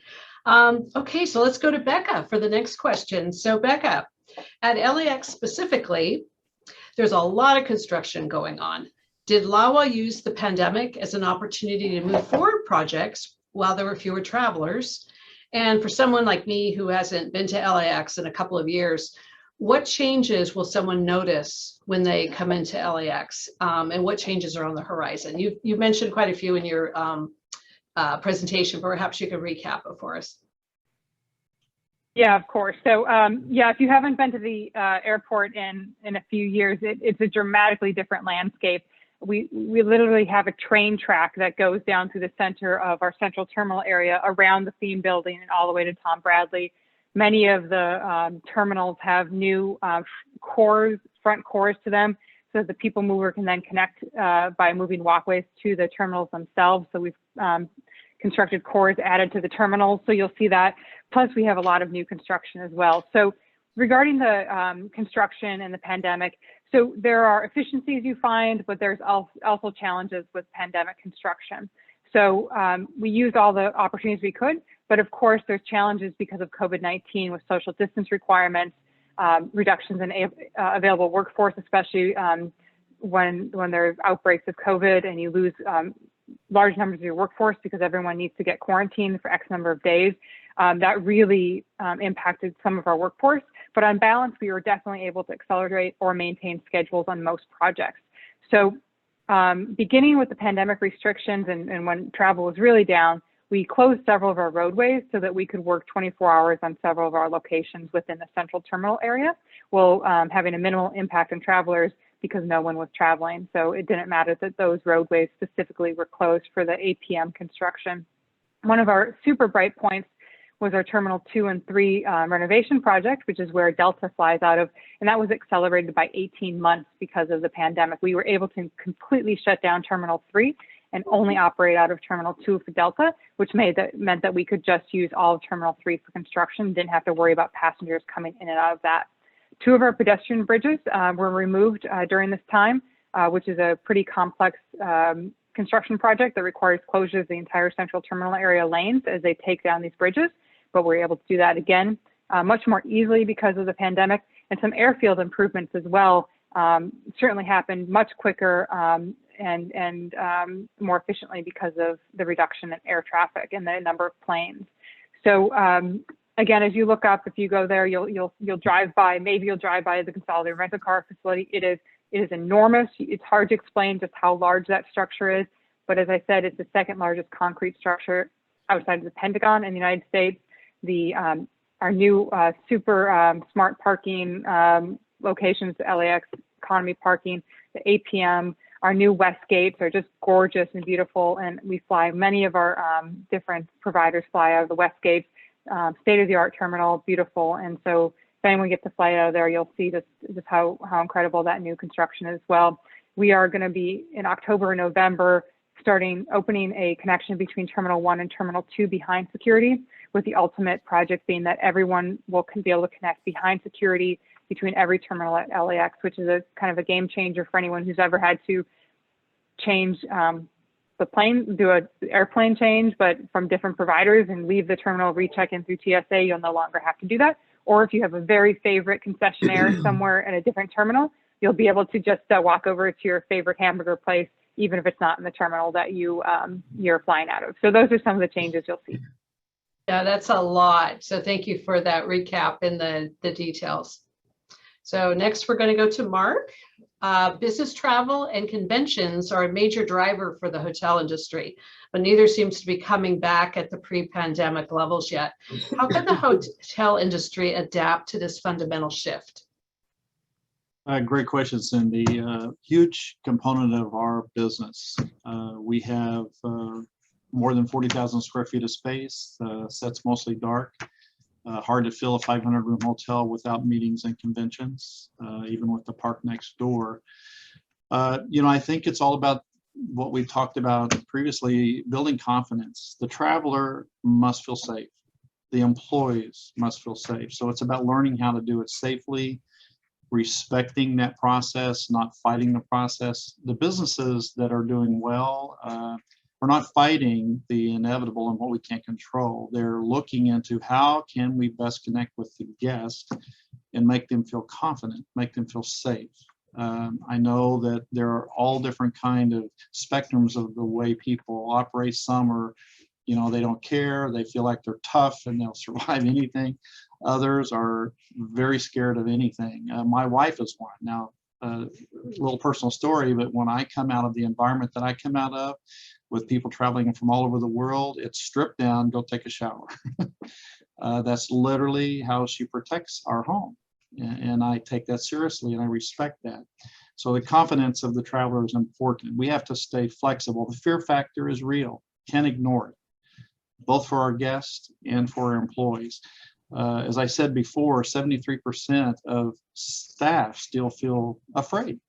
Okay, so let's go to Becca for the next question. So Becca, at LAX specifically, there's a lot of construction going on. Did LAWA use the pandemic as an opportunity to move forward projects while there were fewer travelers? And for someone like me who hasn't been to LAX in a couple of years, what changes will someone notice when they come into LAX? And what changes are on the horizon? You mentioned quite a few in your presentation, but perhaps you could recap it for us. Yeah, of course. So yeah, if you haven't been to the airport in a few years, it's a dramatically different landscape. We literally have a train track that goes down through the center of our central terminal area around the theme building and all the way to Tom Bradley. Many of the terminals have new front cores to them, so that the people mover can then connect by moving walkways to the terminals themselves. So we've constructed cores added to the terminals, so you'll see that. Plus, we have a lot of new construction as well. So regarding the construction and the pandemic, so there are efficiencies you find, but there's also challenges with pandemic construction. So we used all the opportunities we could, but of course there's challenges because of COVID-19 with social distance requirements, reductions in available workforce, especially when there's outbreaks of COVID and you lose large numbers of your workforce because everyone needs to get quarantined for X number of days. That really impacted some of our workforce, but on balance, we were definitely able to accelerate or maintain schedules on most projects. So beginning with the pandemic restrictions and when travel was really down, we closed several of our roadways so that we could work 24 hours on several of our locations within the central terminal area, while having a minimal impact on travelers, because no one was traveling. So it didn't matter that those roadways specifically were closed for the APM construction. One of our super bright points was our Terminal 2 and 3 renovation project, which is where Delta flies out of. And that was accelerated by 18 months because of the pandemic. We were able to completely shut down Terminal 3 and only operate out of Terminal 2 for Delta, which meant that we could just use all of Terminal 3 for construction, didn't have to worry about passengers coming in and out of that. 2 of our pedestrian bridges were removed during this time, which is a pretty complex construction project that requires closures of the entire central terminal area lanes as they take down these bridges, but we're able to do that again much more easily because of the pandemic. And some airfield improvements as well certainly happened much quicker and more efficiently because of the reduction in air traffic and the number of planes. So again, as you look up, if you go there, you'll drive by, maybe you'll drive by the consolidated rental car facility. It is enormous. It's hard to explain just how large that structure is. But as I said, it's the second largest concrete structure outside of the Pentagon in the United States. Our new super smart parking locations, the LAX economy parking, the APM, our new west gates are just gorgeous and beautiful. And we fly, many of our different providers fly out of the west gates, state-of-the-art terminal, beautiful. And so if anyone gets to fly out of there, you'll see just how incredible that new construction is as well. We are going to be in October and November opening a connection between Terminal 1 and Terminal 2 behind security, with the ultimate project being that everyone will be able to connect behind security between every terminal at LAX, which is a kind of a game changer for anyone who's ever had to change the plane, do an airplane change, but from different providers and leave the terminal, recheck in through TSA, you'll no longer have to do that. Or if you have a very favorite concessionaire somewhere in a different terminal, you'll be able to just walk over to your favorite hamburger place, even if it's not in the terminal that you're flying out of. So those are some of the changes you'll see. Yeah, that's a lot. So thank you for that recap and the details. So next we're going to go to Mark. Business travel and conventions are a major driver for the hotel industry, but neither seems to be coming back at the pre-pandemic levels yet. How can the hotel industry adapt to this fundamental shift? Great question, Cindy. Huge component of our business. We have more than 40,000 square feet of space. Set's mostly dark. Hard to fill a 500-room hotel without meetings and conventions, even with the park next door. I think it's all about what we talked about previously, building confidence. The traveler must feel safe. The employees must feel safe. So it's about learning how to do it safely, respecting that process, not fighting the process. The businesses that are doing well, we're not fighting the inevitable and what we can't control. They're looking into how can we best connect with the guest and make them feel confident, make them feel safe. I know that there are all different kind of spectrums of the way people operate. Some are, they don't care. They feel like they're tough and they'll survive anything. Others are very scared of anything. My wife is one. Now, a little personal story, but when I come out of the environment that I come out of, with people traveling from all over the world, it's strip down, go take a shower. That's literally how she protects our home. And I take that seriously and I respect that. So the confidence of the traveler is important. We have to stay flexible. The fear factor is real, can't ignore it, both for our guests and for our employees. As I said before, 73% of staff still feel afraid.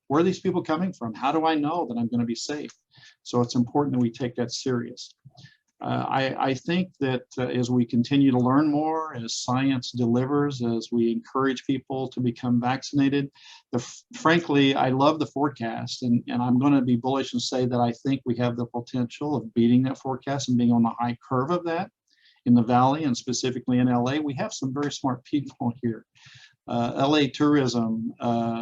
Where are these people coming from? How do I know that I'm going to be safe? So it's important that we take that serious. I think that as we continue to learn more, as science delivers, as we encourage people to become vaccinated, frankly, I love the forecast, and I'm going to be bullish and say that I think we have the potential of beating that forecast and being on the high curve of that in the Valley, and specifically in LA. We have some very smart people here. LA Tourism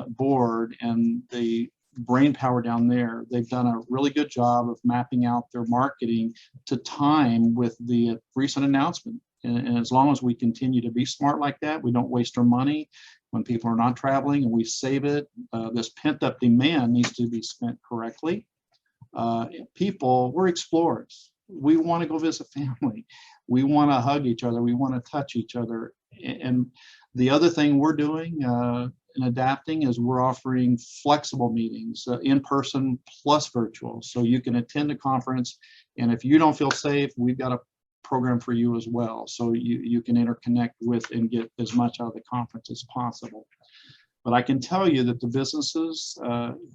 Board and the brain power down there, they've done a really good job of mapping out their marketing to time with the recent announcement. And as long as we continue to be smart like that, we don't waste our money when people are not traveling and we save it. This pent-up demand needs to be spent correctly. We're explorers. We want to go visit family. We want to hug each other. We want to touch each other. And the other thing we're doing, and adapting is we're offering flexible meetings, in person plus virtual. So you can attend a conference, and if you don't feel safe, we've got a program for you as well. So you can interconnect with and get as much out of the conference as possible. But I can tell you that the businesses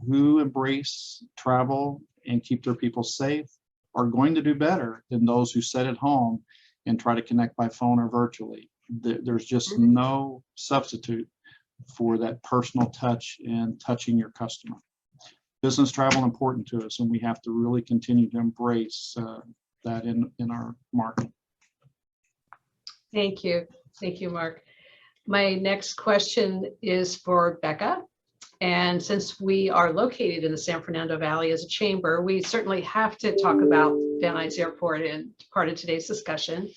who embrace travel and keep their people safe are going to do better than those who sit at home and try to connect by phone or virtually. There's just no substitute for that personal touch and touching your customer. Business travel important to us, and we have to really continue to embrace that in our market. Thank you. Thank you, Mark. My next question is for Becca. And since we are located in the San Fernando Valley as a chamber, we certainly have to talk about Van Nuys Airport in part of today's discussion.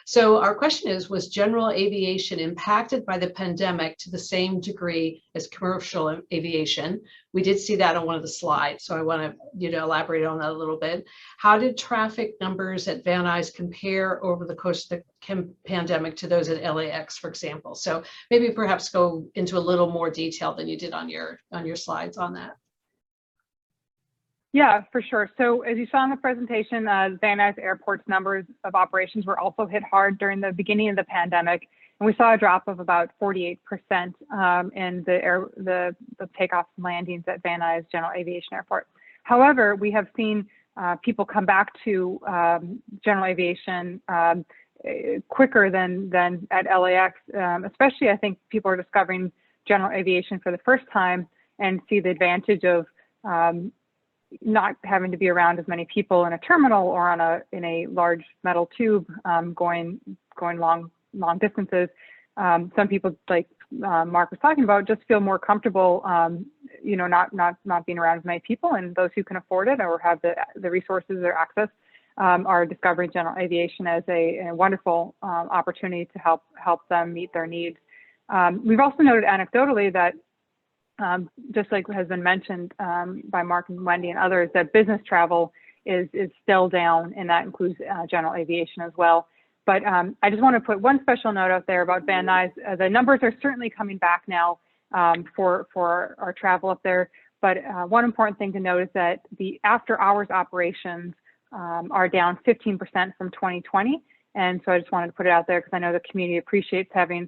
So our question is, was general aviation impacted by the pandemic to the same degree as commercial aviation? We did see that on one of the slides, so I want you to elaborate on that a little bit. How did traffic numbers at Van Nuys compare over the course of the pandemic to those at LAX, for example? So maybe perhaps go into a little more detail than you did on your slides on that. Yeah, for sure. So as you saw in the presentation, Van Nuys Airport's numbers of operations were also hit hard during the beginning of the pandemic. And we saw a drop of about 48% in the takeoffs and landings at Van Nuys General Aviation Airport. However, we have seen people come back to general aviation quicker than at LAX. Especially, I think people are discovering general aviation for the first time and see the advantage of not having to be around as many people in a terminal or in a large metal tube going long distances. Some people, like Mark was talking about, just feel more comfortable, not being around as many people, and those who can afford it or have the resources or access are discovering general aviation as a wonderful opportunity to help them meet their needs. We've also noted anecdotally that just like has been mentioned by Mark and Wendy and others, that business travel is still down, and that includes general aviation as well. But I just want to put one special note out there about Van Nuys. The numbers are certainly coming back now for our travel up there. But one important thing to note is that the after hours operations are down 15% from 2020. And so I just wanted to put it out there because I know the community appreciates having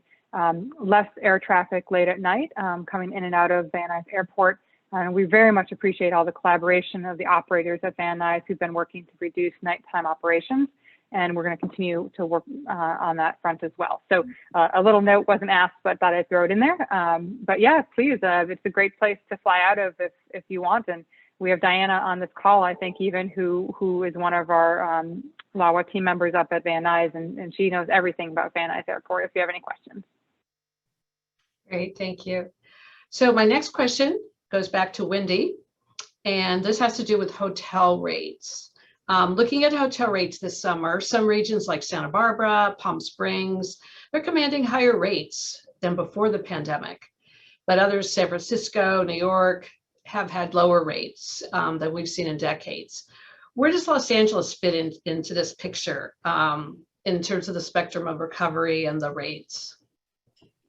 less air traffic late at night coming in and out of Van Nuys Airport. And we very much appreciate all the collaboration of the operators at Van Nuys who've been working to reduce nighttime operations. And we're going to continue to work on that front as well. So a little note wasn't asked, but thought I'd throw it in there. But yeah, please, it's a great place to fly out of if you want. And we have Diana on this call, I think, even who is one of our LAWA team members up at Van Nuys, and she knows everything about Van Nuys Airport if you have any questions. Great, thank you. So my next question goes back to Wendy, and this has to do with hotel rates. Looking at hotel rates this summer, some regions like Santa Barbara, Palm Springs, they're commanding higher rates than before the pandemic. But others, San Francisco, New York, have had lower rates than we've seen in decades. Where does Los Angeles fit into this picture in terms of the spectrum of recovery and the rates?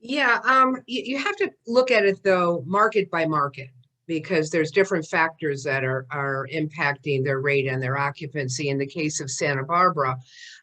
Yeah, you have to look at it though, market by market, because there's different factors that are impacting their rate and their occupancy. In the case of Santa Barbara,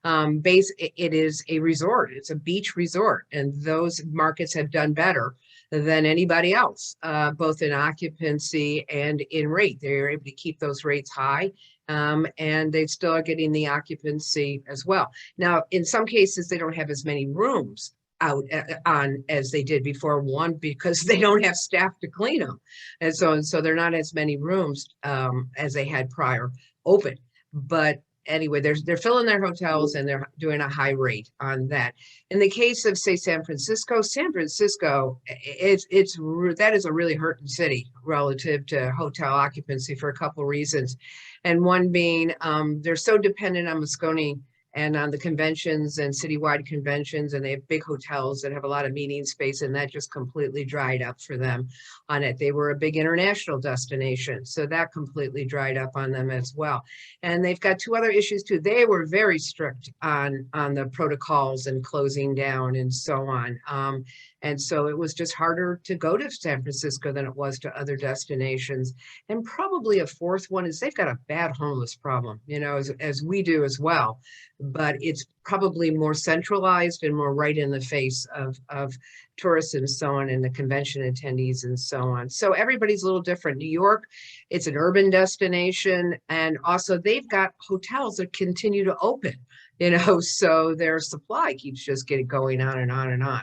it is a resort, it's a beach resort, and those markets have done better than anybody else, both in occupancy and in rate. They're able to keep those rates high, and they still are getting the occupancy as well. Now, in some cases, they don't have as many rooms out on as they did before, one, because they don't have staff to clean them, and so they're not as many rooms as they had prior open. But anyway, they're filling their hotels and they're doing a high rate on that. In the case of, say, San Francisco, that is a really hurting city relative to hotel occupancy for a couple of reasons, and one being they're so dependent on Moscone and on the conventions and citywide conventions, and they have big hotels that have a lot of meeting space, and that just completely dried up for them on it. They were a big international destination, so that completely dried up on them as well. And they've got two other issues too. They were very strict on the protocols and closing down and so on. And so it was just harder to go to San Francisco than it was to other destinations. And probably a fourth one is they've got a bad homeless problem, you know, as we do as well. But it's probably more centralized and more right in the face of tourists and so on, and the convention attendees and so on. So everybody's a little different. New York, it's an urban destination, and also they've got hotels that continue to open, you know, so their supply keeps just getting going on and on and on.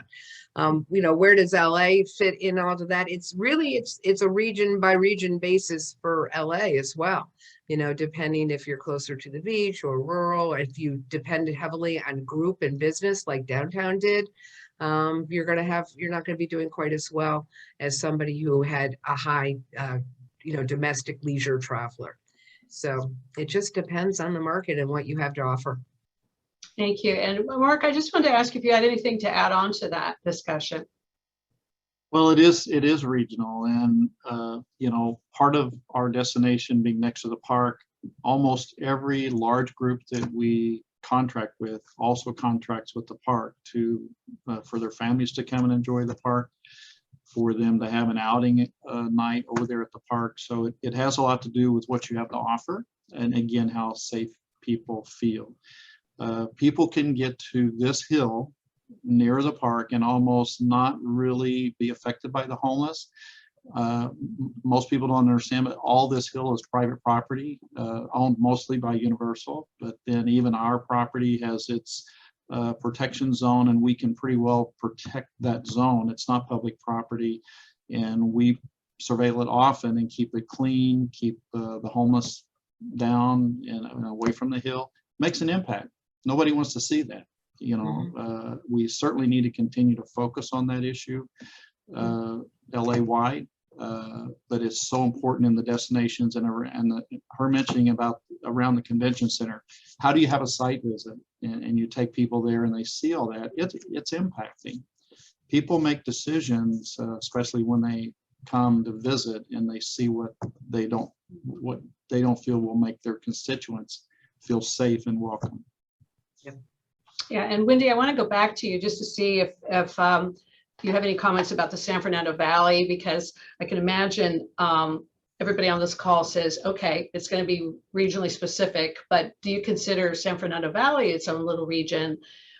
You know, where does LA fit in all of that? It's really, it's a region by region basis for LA as well. You know, depending if you're closer to the beach or rural, if you depended heavily on group and business like downtown did, you're not going to be doing quite as well as somebody who had a high, you know, domestic leisure traveler. So it just depends on the market and what you have to offer. Thank you. And Mark, I just wanted to ask if you had anything to add on to that discussion. Well, it is regional, and you know, part of our destination being next to the park, almost every large group that we contract with also contracts with the park to for their families to come and enjoy the park, for them to have an outing night over there at the park. So it has a lot to do with what you have to offer, and again, how safe people feel. People can get to this hill near the park and almost not really be affected by the homeless. Most people don't understand, but all this hill is private property, owned mostly by Universal, but then even our property has its protection zone, and we can pretty well protect that zone. It's not public property, and we surveil it often and keep it clean, keep the homeless down and away from the hill. Makes an impact. Nobody wants to see that. You know, we certainly need to continue to focus on that issue LA-wide, but it's so important in the destinations, and her mentioning about around the convention center. How do you have a site visit and you take people there and they see all that? It's impacting. People make decisions, especially when they come to visit and they see what they don't feel will make their constituents feel safe and welcome. Yep. Yeah, and Wendy, I want to go back to you just to see if you have any comments about the San Fernando Valley, because I can imagine everybody on this call says, okay, it's going to be regionally specific, but do you consider San Fernando Valley its own little region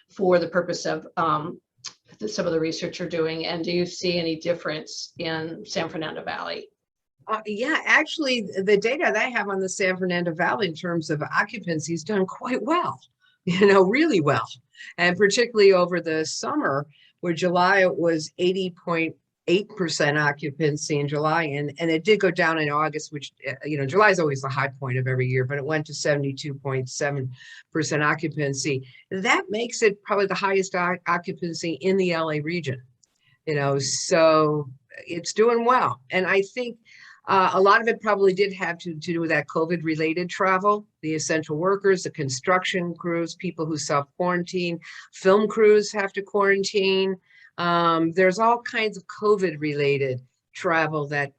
for the purpose of some of the research you're doing? And do you see any difference in San Fernando Valley? Yeah, actually, the data that I have on the San Fernando Valley in terms of occupancy has done quite well. You know, really well. And particularly over the summer, where July was 80.8% occupancy in July, and it did go down in August, which, you know, July is always the high point of every year, but it went to 72.7% occupancy. That makes it probably the highest occupancy in the LA region, you know, so it's doing well. And I think a lot of it probably did have to do with that COVID-related travel, the essential workers, the construction crews, people who self-quarantine, film crews have to quarantine. There's all kinds of COVID-related travel that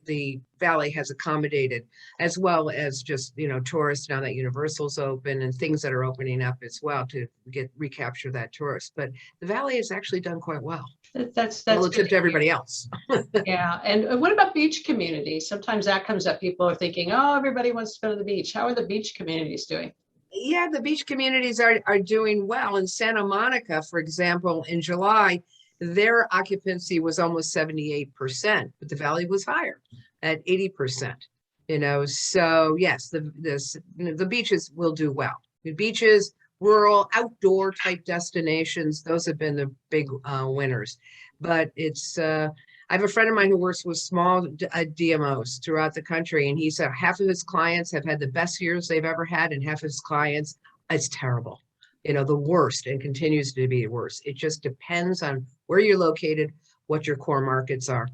the Valley has accommodated, as well as just, you know, tourists now that Universal's open and things that are opening up as well to recapture that tourist. But the Valley has actually done quite well. That's relative to everybody else. Yeah, and what about beach communities? Sometimes that comes up. People are thinking, oh, everybody wants to go to the beach. How are the beach communities doing? Yeah, the beach communities are doing well. In Santa Monica, for example, in July, their occupancy was almost 78%, but the Valley was higher at 80%. You know, so yes, the beaches will do well. The beaches, rural, outdoor type destinations, those have been the big winners. But it's, I have a friend of mine who works with small DMOs throughout the country, and he said half of his clients have had the best years they've ever had, and half of his clients, it's terrible. You know, the worst, and continues to be worse. It just depends on where you're located, what your core markets are.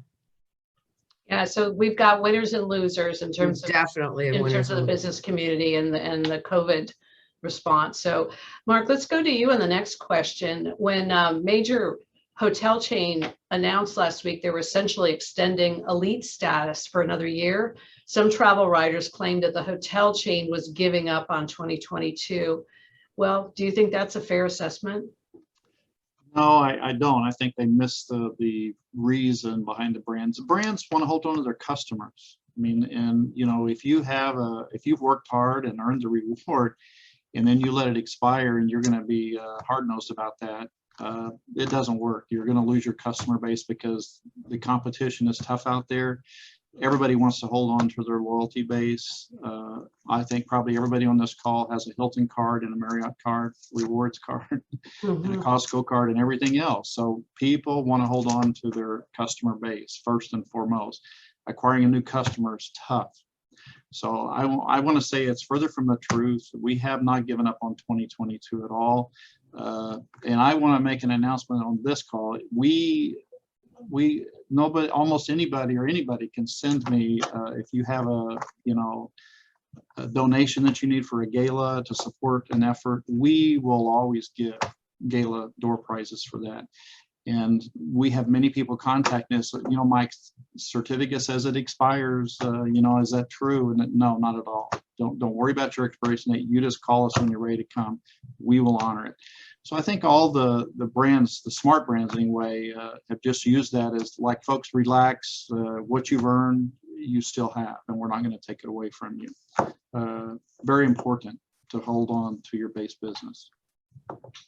Yeah, so we've got winners and losers in terms of definitely in terms of the business community and the COVID response. So Mark, let's go to you on the next question. When major hotel chain announced last week they were essentially extending elite status for another year, some travel writers claimed that the hotel chain was giving up on 2022. Well, do you think that's a fair assessment? No, I don't. I think they missed the reason behind the brands. The brands want to hold on to their customers. I mean, and you know, if you've worked hard and earned the reward, and then you let it expire, and you're going to be hard-nosed about that, it doesn't work. You're going to lose your customer base because the competition is tough out there. Everybody wants to hold on to their loyalty base. I think probably everybody on this call has a Hilton card and a Marriott card, rewards card, and a Costco card and everything else. So people want to hold on to their customer base first and foremost. Acquiring a new customer is tough. So I want to say it's further from the truth. We have not given up on 2022 at all. And I want to make an announcement on this call. Nobody, almost anybody or anybody can send me, if you have a donation that you need for a gala to support an effort, we will always give gala door prizes for that. And we have many people contacting us, my certificate says it expires, is that true? And no, not at all. Don't worry about your expiration date. You just call us when you're ready to come. We will honor it. So I think all the brands, the smart brands anyway, have just used that as like, folks, relax. What you've earned, you still have, and we're not going to take it away from you. Very important to hold on to your base business.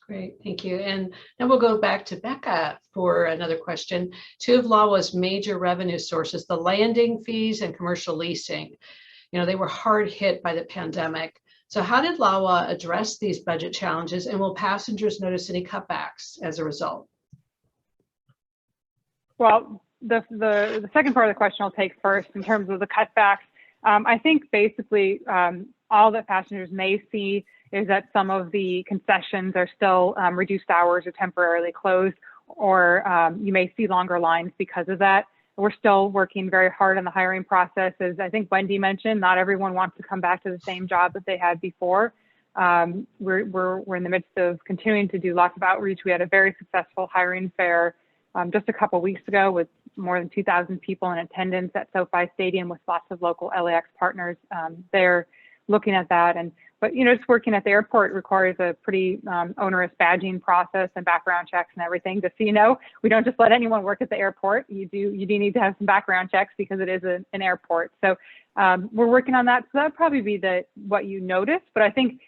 Great, thank you. And then we'll go back to Becca for another question. Two of LAWA's major revenue sources, the landing fees and commercial leasing, they were hard hit by the pandemic. So how did LAWA address these budget challenges, and will passengers notice any cutbacks as a result? Well, the second part of the question I'll take first in terms of the cutbacks. I think basically all that passengers may see is that some of the concessions are still reduced hours or temporarily closed, or you may see longer lines because of that. We're still working very hard on the hiring process. As I think Wendy mentioned, not everyone wants to come back to the same job that they had before. We're in the midst of continuing to do lots of outreach. We had a very successful hiring fair just a couple weeks ago with more than 2,000 people in attendance at SoFi Stadium with lots of local LAX partners there looking at that. But just working at the airport requires a pretty onerous badging process and background checks and everything. Just so we don't just let anyone work at the airport. You do need to have some background checks because it is an airport. So we're working on that. So that would probably be what you notice. But I think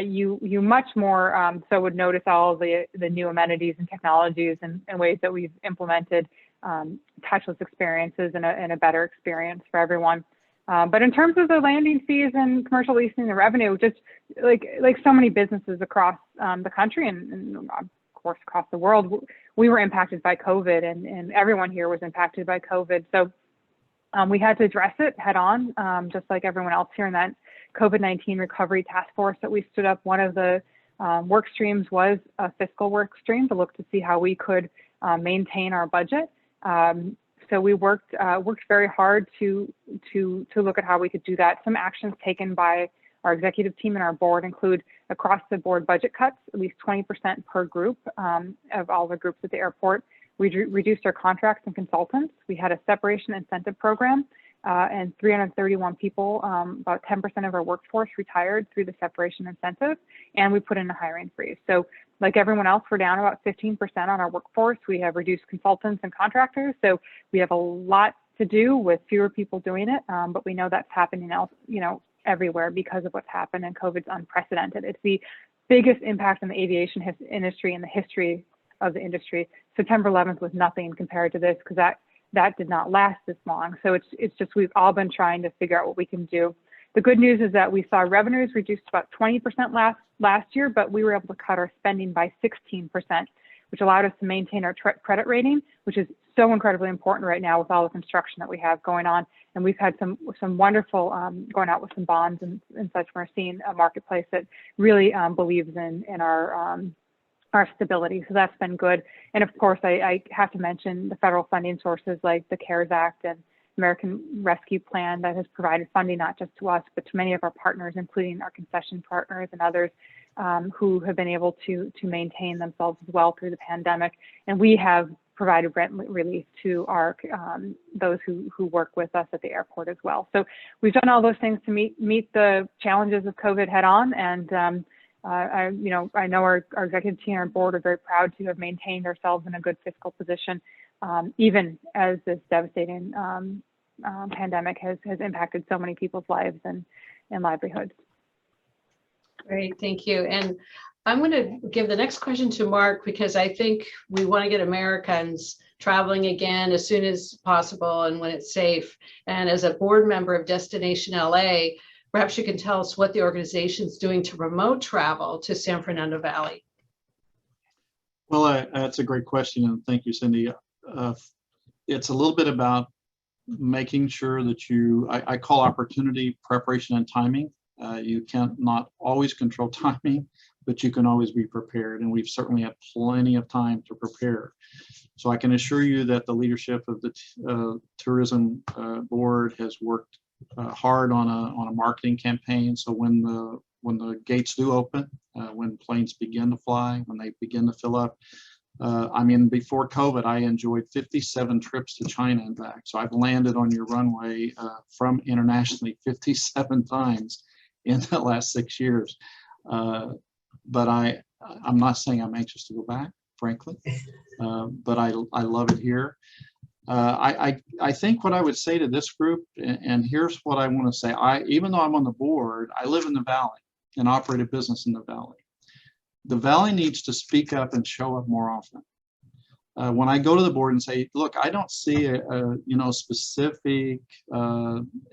you much more so would notice all the new amenities and technologies and ways that we've implemented touchless experiences and a better experience for everyone. But in terms of the landing fees and commercial leasing, the revenue, just like so many businesses across the country and of course across the world, we were impacted by COVID, and everyone here was impacted by COVID. So we had to address it head on, just like everyone else here in that COVID-19 recovery task force that we stood up. One of the work streams was a fiscal work stream to look to see how we could maintain our budget. So we worked very hard to look at how we could do that. Some actions taken by our executive team and our board include across the board budget cuts, at least 20% per group of all the groups at the airport. We reduced our contracts and consultants. We had a separation incentive program, and 331 people, about 10% of our workforce retired through the separation incentive, and we put in a hiring freeze. So like everyone else, we're down about 15% on our workforce. We have reduced consultants and contractors. So we have a lot to do with fewer people doing it, but we know that's happening else, everywhere because of what's happened, and COVID's unprecedented. It's the biggest impact on the aviation industry in the history of the industry. September 11th was nothing compared to this because that did not last this long. So it's just we've all been trying to figure out what we can do. The good news is that we saw revenues reduced about 20% last year, but we were able to cut our spending by 16%, which allowed us to maintain our credit rating, which is so incredibly important right now with all the construction that we have going on. And we've had some wonderful going out with some bonds and such. We're seeing a marketplace that really believes in our stability. So that's been good. And of course, I have to mention the federal funding sources like the CARES Act and American Rescue Plan that has provided funding not just to us, but to many of our partners, including our concession partners and others who have been able to maintain themselves as well through the pandemic. And we have provided rent relief to our those who work with us at the airport as well. So we've done all those things to meet the challenges of COVID head on. And I know our executive team and our board are very proud to have maintained ourselves in a good fiscal position, even as this devastating pandemic has impacted so many people's lives and livelihoods. Great, thank you. And I'm going to give the next question to Mark, because I think we want to get Americans traveling again as soon as possible and when it's safe. And as a board member of Destination LA, perhaps you can tell us what the organization is doing to promote travel to San Fernando Valley. Well, that's a great question, and thank you, Cindy. It's a little bit about making sure that I call opportunity, preparation, and timing. You can't not always control timing, but you can always be prepared, and we've certainly had plenty of time to prepare. So I can assure you that the leadership of the tourism board has worked hard on a marketing campaign. So when the gates do open, when planes begin to fly, when they begin to fill up, before COVID, I enjoyed 57 trips to China and back. So I've landed on your runway from internationally 57 times in the last 6 years. But I'm not saying I'm anxious to go back, frankly, but I love it here. I think what I would say to this group, and here's what I want to say, even though I'm on the board, I live in the Valley and operate a business in the Valley. The Valley needs to speak up and show up more often. When I go to the board and say, look, I don't see specific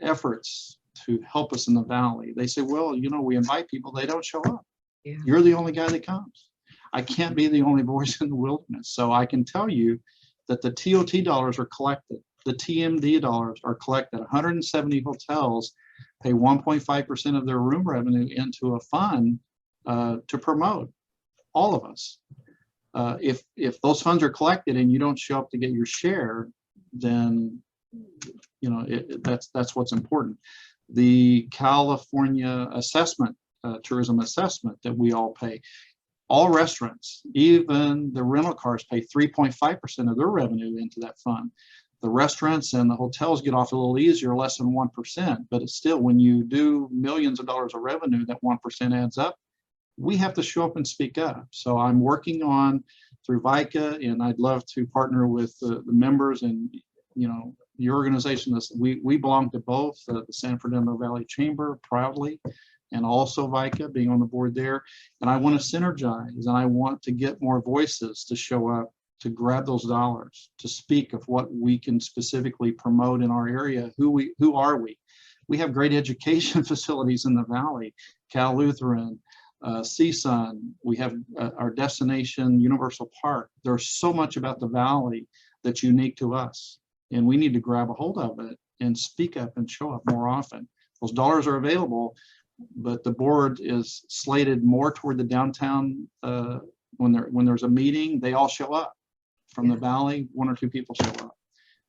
efforts to help us in the Valley, they say, well, we invite people, they don't show up. Yeah. You're the only guy that comes. I can't be the only voice in the wilderness. So I can tell you that the TOT dollars are collected. The TMD dollars are collected. 170 hotels pay 1.5% of their room revenue into a fund to promote all of us. If those funds are collected and you don't show up to get your share, then that's what's important. The California assessment, tourism assessment that we all pay, all restaurants, even the rental cars, pay 3.5% of their revenue into that fund. The restaurants and the hotels get off a little easier, less than 1%, but it's still, when you do millions of dollars of revenue, that 1% adds up. We have to show up and speak up. So I'm working on through VICA, and I'd love to partner with the members and your organization. We belong to both the San Fernando Valley Chamber proudly, and also VICA, being on the board there. And I want to synergize, and I want to get more voices to show up, to grab those dollars, to speak of what we can specifically promote in our area. Who are we? We have great education facilities in the Valley, Cal Lutheran, CSUN. We have our Destination Universal Park. There's so much about the Valley that's unique to us, and we need to grab a hold of it and speak up and show up more often. Those dollars are available, but the board is slated more toward the downtown. When there's a meeting, they all show up. From the Valley, 1 or 2 people show up.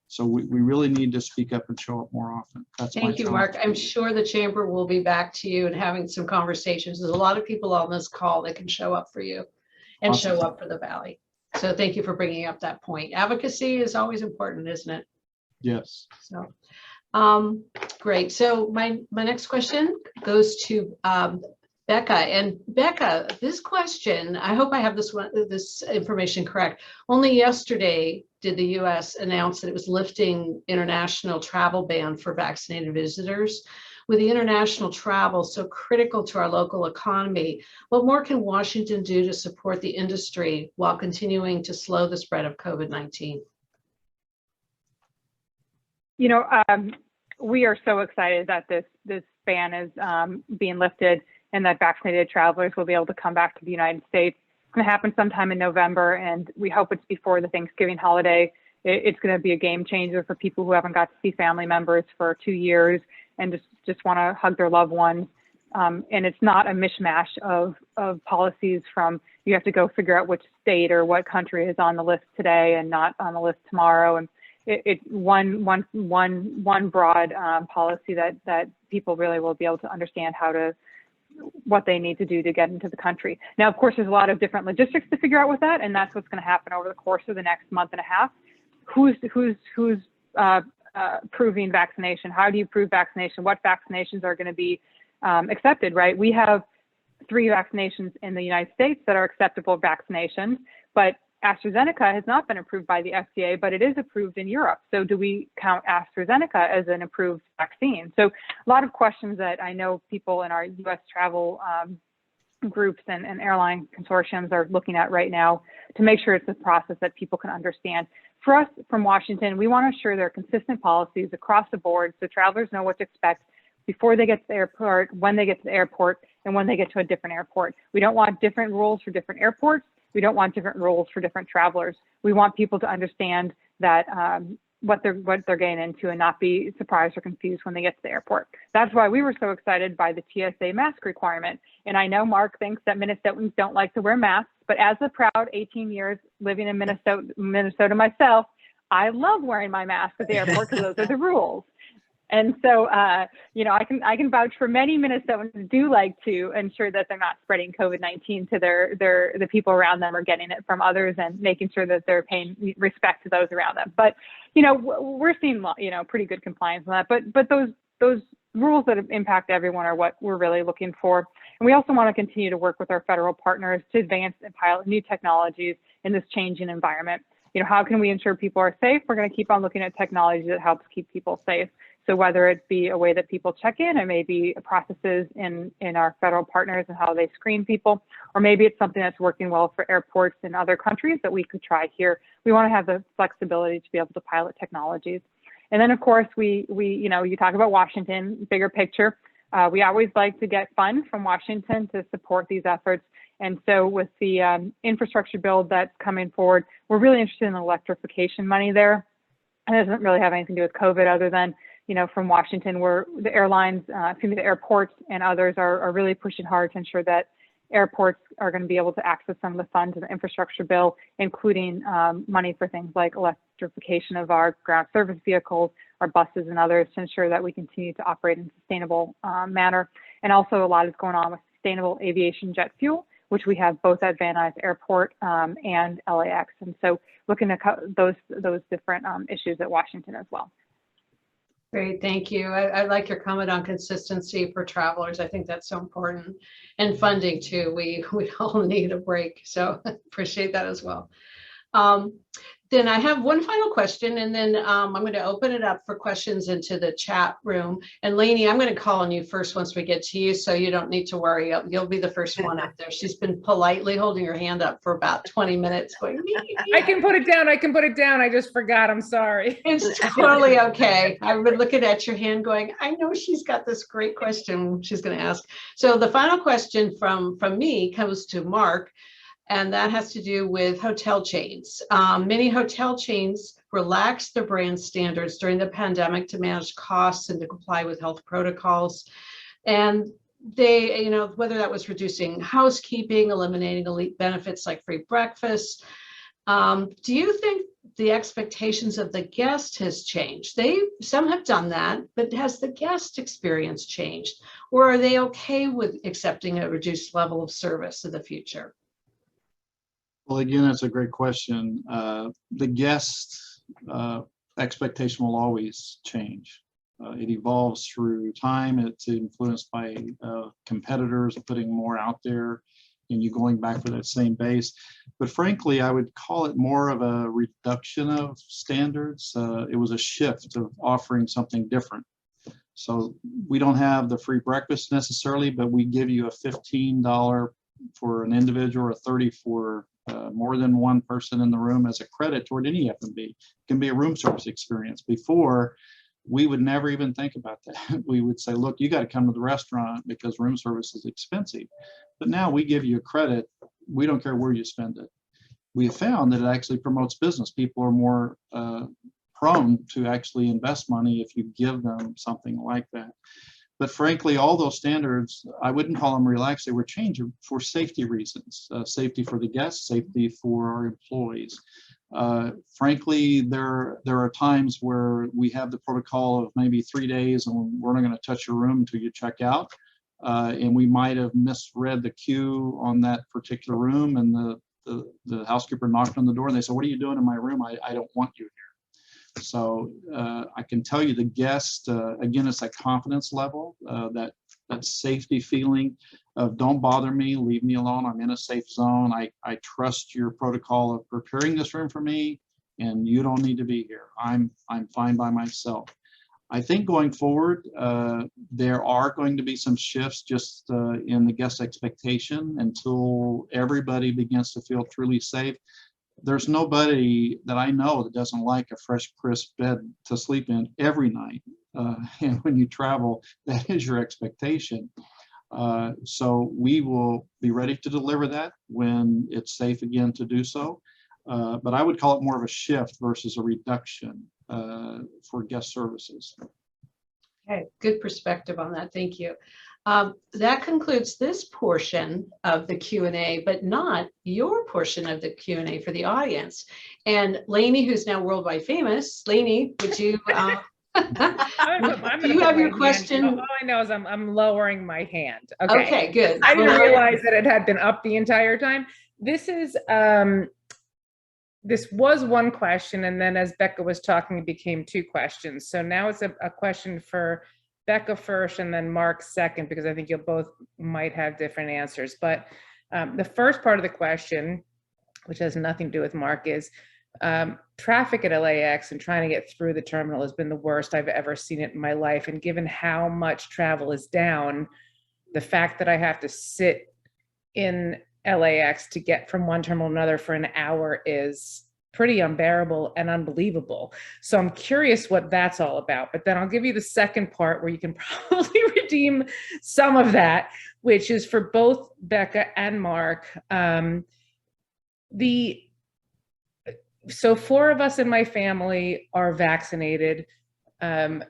So we really need to speak up and show up more often. Thank you, Mark. I'm sure the chamber will be back to you and having some conversations. There's a lot of people on this call that can show up for you and show up for the Valley. So thank you for bringing up that point. Advocacy is always important, isn't it? Yes. So great. So my next question goes to Becca. And Becca, this question, I hope I have this information correct. Only yesterday did the U.S. announce that it was lifting international travel ban for vaccinated visitors. With the international travel so critical to our local economy, what more can Washington do to support the industry while continuing to slow the spread of COVID-19? We are so excited that this ban is being lifted, and that vaccinated travelers will be able to come back to the United States. It's going to happen sometime in November, and we hope it's before the Thanksgiving holiday. It's going to be a game changer for people who haven't got to see family members for 2 years and just want to hug their loved ones. And it's not a mishmash of policies from, you have to go figure out which state or what country is on the list today and not on the list tomorrow. And one broad policy that people really will be able to understand what they need to do to get into the country. Now, of course, there's a lot of different logistics to figure out with that, and that's what's going to happen over the course of the next month and a half. Who's proving vaccination? How do you prove vaccination? What vaccinations are going to be accepted, right? We have 3 vaccinations in the United States that are acceptable vaccinations, but AstraZeneca has not been approved by the FDA, but it is approved in Europe. So do we count AstraZeneca as an approved vaccine? So a lot of questions that I know people in our US travel groups and airline consortiums are looking at right now to make sure it's a process that people can understand. For us from Washington, we want to ensure there are consistent policies across the board so travelers know what to expect before they get to the airport, when they get to the airport, and when they get to a different airport. We don't want different rules for different airports. We don't want different rules for different travelers. We want people to understand that what they're getting into and not be surprised or confused when they get to the airport. That's why we were so excited by the TSA mask requirement. And I know Mark thinks that Minnesotans don't like to wear masks, but as a proud 18 years living in Minnesota myself, I love wearing my mask at the airport because those are the rules. And so, you know, I can vouch for many Minnesotans do like to ensure that they're not spreading COVID-19 to the people around them or getting it from others, and making sure that they're paying respect to those around them. But, you know, we're seeing, you know, pretty good compliance on that. But those rules that impact everyone are what we're really looking for. And we also want to continue to work with our federal partners to advance and pilot new technologies in this changing environment. You know, how can we ensure people are safe? We're going to keep on looking at technology that helps keep people safe. So whether it be a way that people check in, or maybe processes in our federal partners and how they screen people, or maybe it's something that's working well for airports in other countries that we could try here. We want to have the flexibility to be able to pilot technologies. And then of course, we you know, you talk about Washington, bigger picture. We always like to get funds from Washington to support these efforts. And so with the infrastructure bill that's coming forward, we're really interested in electrification money there. And it doesn't really have anything to do with COVID other than, you know, from Washington, where the airlines, the airports and others are really pushing hard to ensure that airports are going to be able to access some of the funds in the infrastructure bill, including money for things like electrification of our ground service vehicles, our buses and others, to ensure that we continue to operate in a sustainable manner. And also a lot is going on with sustainable aviation jet fuel, which we have both at Van Nuys Airport and LAX. And so looking at those different issues at Washington as well. Great, thank you. I like your comment on consistency for travelers. I think that's so important, and funding too. We all need a break, so appreciate that as well. Then I have one final question, and then I'm going to open it up for questions into the chat room. And Lainey, I'm going to call on you first once we get to you, so you don't need to worry. You'll be the first one up there. She's been politely holding her hand up for about 20 minutes going, I can put it down. I can put it down. I just forgot. I'm sorry. It's totally okay. I've been looking at your hand going, I know she's got this great question she's going to ask. So the final question from me comes to Mark. And that has to do with hotel chains. Many hotel chains relaxed their brand standards during the pandemic to manage costs and to comply with health protocols. And they, you know, whether that was reducing housekeeping, eliminating elite benefits like free breakfast. Do you think the expectations of the guest has changed? Some have done that, but has the guest experience changed? Or are they okay with accepting a reduced level of service in the future? Well, again, that's a great question. The guest expectation will always change. It evolves through time. It's influenced by competitors putting more out there and you going back for that same base. But frankly, I would call it more of a reduction of standards. It was a shift of offering something different. So we don't have the free breakfast necessarily, but we give you a $15 for an individual or $30 for more than one person in the room as a credit toward any F&B. It can be a room service experience. Before, we would never even think about that. We would say, look, you got to come to the restaurant because room service is expensive. But now we give you a credit. We don't care where you spend it. We have found that it actually promotes business. People are more prone to actually invest money if you give them something like that. But frankly, all those standards, I wouldn't call them relaxed. They were changed for safety reasons, safety for the guests, safety for our employees. Frankly, there are times where we have the protocol of maybe 3 days and we're not going to touch your room until you check out. And we might have misread the queue on that particular room, and the housekeeper knocked on the door and they said, "What are you doing in my room? I don't want you here." So I can tell you the guest, again, it's that confidence level, that safety feeling of don't bother me, leave me alone, I'm in a safe zone. I trust your protocol of preparing this room for me, and you don't need to be here. I'm fine by myself. I think going forward, there are going to be some shifts just in the guest expectation until everybody begins to feel truly safe. There's nobody that I know that doesn't like a fresh, crisp bed to sleep in every night. And when you travel, that is your expectation. So we will be ready to deliver that when it's safe again to do so. But I would call it more of a shift versus a reduction for guest services. Okay, good perspective on that. Thank you. That concludes this portion of the Q&A, but not your portion of the Q&A for the audience. And Lainey, who's now worldwide famous, Lainey, would you, do you have your question? All I know is I'm lowering my hand. Okay. Okay, good. I didn't Well, realize that it had been up the entire time. This was one question, and then as Becca was talking, it became two questions. So now it's a question for Becca first and then Mark second, because I think you'll both might have different answers. But the first part of the question, which has nothing to do with Mark, is traffic at LAX and trying to get through the terminal has been the worst I've ever seen it in my life. And given how much travel is down, the fact that I have to sit in LAX to get from one terminal to another for an hour is pretty unbearable and unbelievable. So I'm curious what that's all about. But then I'll give you the second part where you can probably redeem some of that, which is for both Becca and Mark. So 4 of us in my family are vaccinated. 2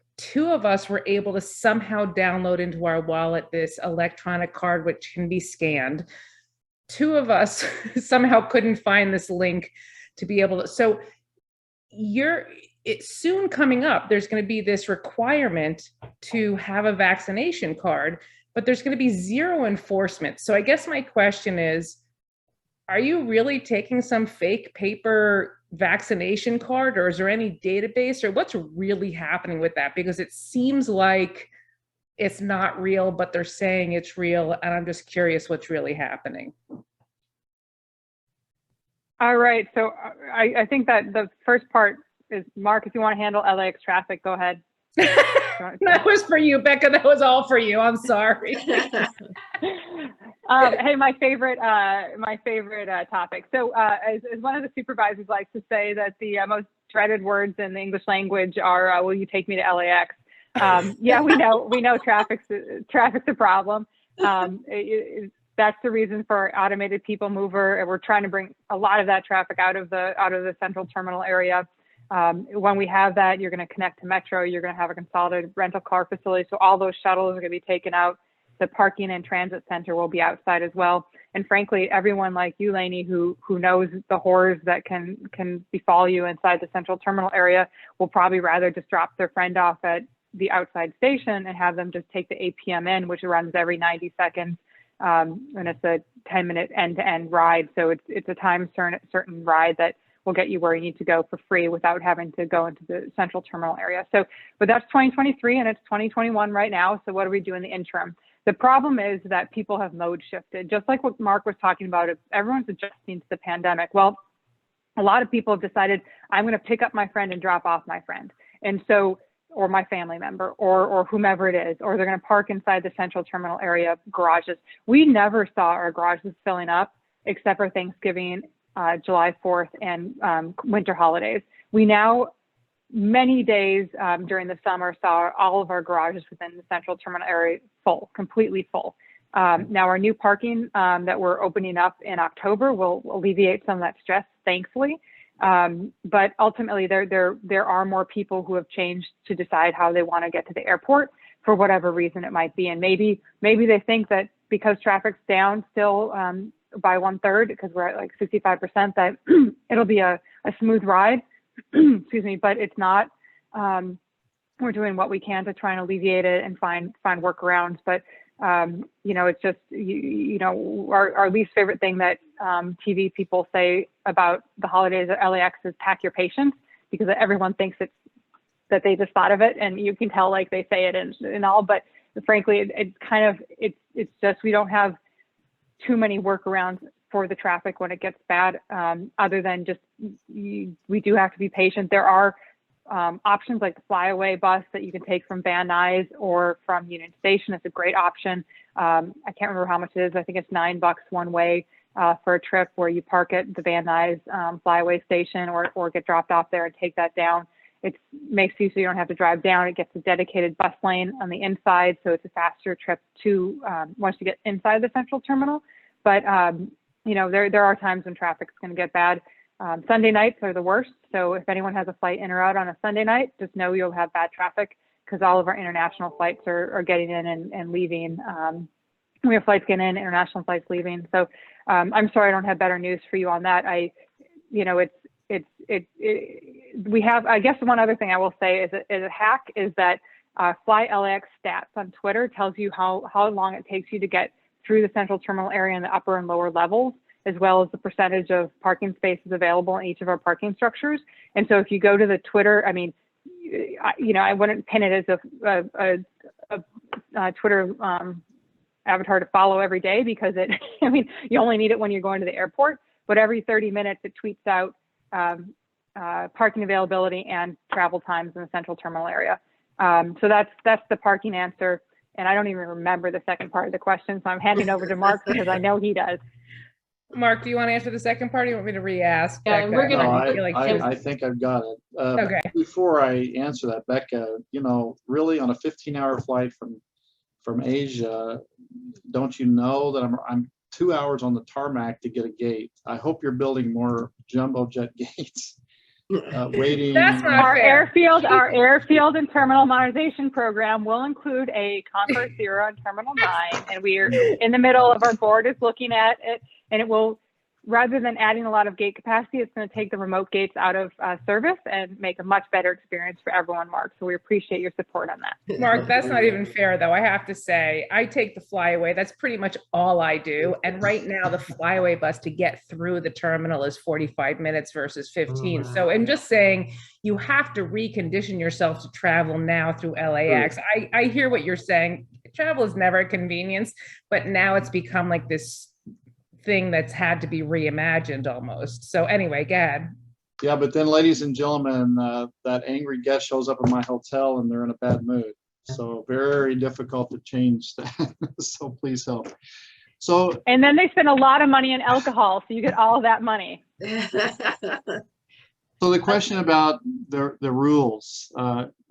of us were able to somehow download into our wallet this electronic card, which can be scanned. 2 of us somehow couldn't find this link to be able to. So it's soon coming up. There's going to be this requirement to have a vaccination card, but there's going to be zero enforcement. So I guess my question is, are you really taking some fake paper vaccination card, or is there any database, or what's really happening with that? Because it seems like it's not real, but they're saying it's real. And I'm just curious what's really happening. All right, so I think that the first part is, Mark, if you want to handle LAX traffic, go ahead. That was for you, Becca. That was all for you. I'm sorry. Hey, my favorite topic. So as one of the supervisors likes to say, that the most dreaded words in the English language are, will you take me to LAX? Yeah, we know traffic's a problem. That's the reason for our automated people mover. And we're trying to bring a lot of that traffic out of the central terminal area. When we have that, you're going to connect to Metro. You're going to have a consolidated rental car facility. So all those shuttles are going to be taken out. The parking and transit center will be outside as well. And frankly, everyone like you, Lainey, who knows the horrors that can befall you inside the central terminal area, will probably rather just drop their friend off at the outside station and have them just take the APM in, which runs every 90 seconds. And it's a 10-minute end-to-end ride. So it's a time certain ride that will get you where you need to go for free without having to go into the central terminal area. So, but that's 2023 and it's 2021 right now. So what do we do in the interim? The problem is that people have mode shifted, just like what Mark was talking about. Everyone's adjusting to the pandemic. Well, a lot of people have decided, I'm going to pick up my friend and drop off my friend. And so, or my family member, or whomever it is, or they're going to park inside the central terminal area garages. We never saw our garages filling up except for Thanksgiving, July 4th, and winter holidays. We now, many days during the summer, saw all of our garages within the central terminal area full, completely full. Now our new parking that we're opening up in October will alleviate some of that stress, thankfully. But ultimately, there are more people who have changed to decide how they want to get to the airport for whatever reason it might be. And maybe they think that because traffic's down still by 1/3, because we're at like 65%, that it'll be a a smooth ride, excuse me, but it's not. We're doing what we can to try and alleviate it and find workarounds. But you know, it's just you know, our least favorite thing that TV people say about the holidays at LAX is pack your patience, because everyone thinks that they just thought of it, and you can tell like they say it and all, but frankly, it's just we don't have too many workarounds for the traffic when it gets bad, other than just we do have to be patient. There are options like the flyaway bus that you can take from Van Nuys or from Union Station. It's a great option. I can't remember how much it is. I think it's $9 one way for a trip where you park at the Van Nuys flyaway station or get dropped off there and take that down. It makes you so you don't have to drive down. It gets a dedicated bus lane on the inside, so it's a faster trip to once you get inside the central terminal. But you know, there are times when traffic's going to get bad. Sunday nights are the worst. So if anyone has a flight in or out on a Sunday night, just know you'll have bad traffic, because all of our international flights are getting in and leaving. We have flights getting in, international flights leaving. So I'm sorry I don't have better news for you on that. You know, we have, I guess one other thing I will say is a hack is that Fly LAX Stats on Twitter tells you how long it takes you to get through the central terminal area in the upper and lower levels, as well as the percentage of parking spaces available in each of our parking structures. And so if you go to the Twitter, I mean, you know, I wouldn't pin it as a Twitter avatar to follow every day, because I mean, you only need it when you're going to the airport, but every 30 minutes it tweets out parking availability and travel times in the central terminal area. So that's the parking answer. And I don't even remember the second part of the question, so I'm handing over to Mark because I know he does. Mark, do you want to answer the second part, or do you want me to re-ask? Yeah, Becca? we're gonna- I think I've got it. Okay. Before I answer that, Becca, you know, really on a 15-hour flight from Asia, don't you know that I'm 2 hours on the tarmac to get a gate? I hope you're building more jumbo jet gates. Waiting. That's not Our fair. airfield and terminal modernization program will include a Concourse Zero on Terminal 9, and we are in the middle of our board is looking at it, and it will, rather than adding a lot of gate capacity, it's going to take the remote gates out of service and make a much better experience for everyone, Mark. So we appreciate your support on that. Mark, that's not even fair, though. I have to say, I take the flyaway. That's pretty much all I do. And right now, the flyaway bus to get through the terminal is 45 minutes versus 15. So I'm just saying, you have to recondition yourself to travel now through LAX. I hear what you're saying. Travel is never a convenience, but now it's become like this thing that's had to be reimagined almost. So anyway, go ahead. Yeah, but then, ladies and gentlemen, that angry guest shows up in my hotel and they're in a bad mood. So very difficult to change that. So please help. So, and then they spend a lot of money on alcohol, so you get all of that money. So the question about the rules,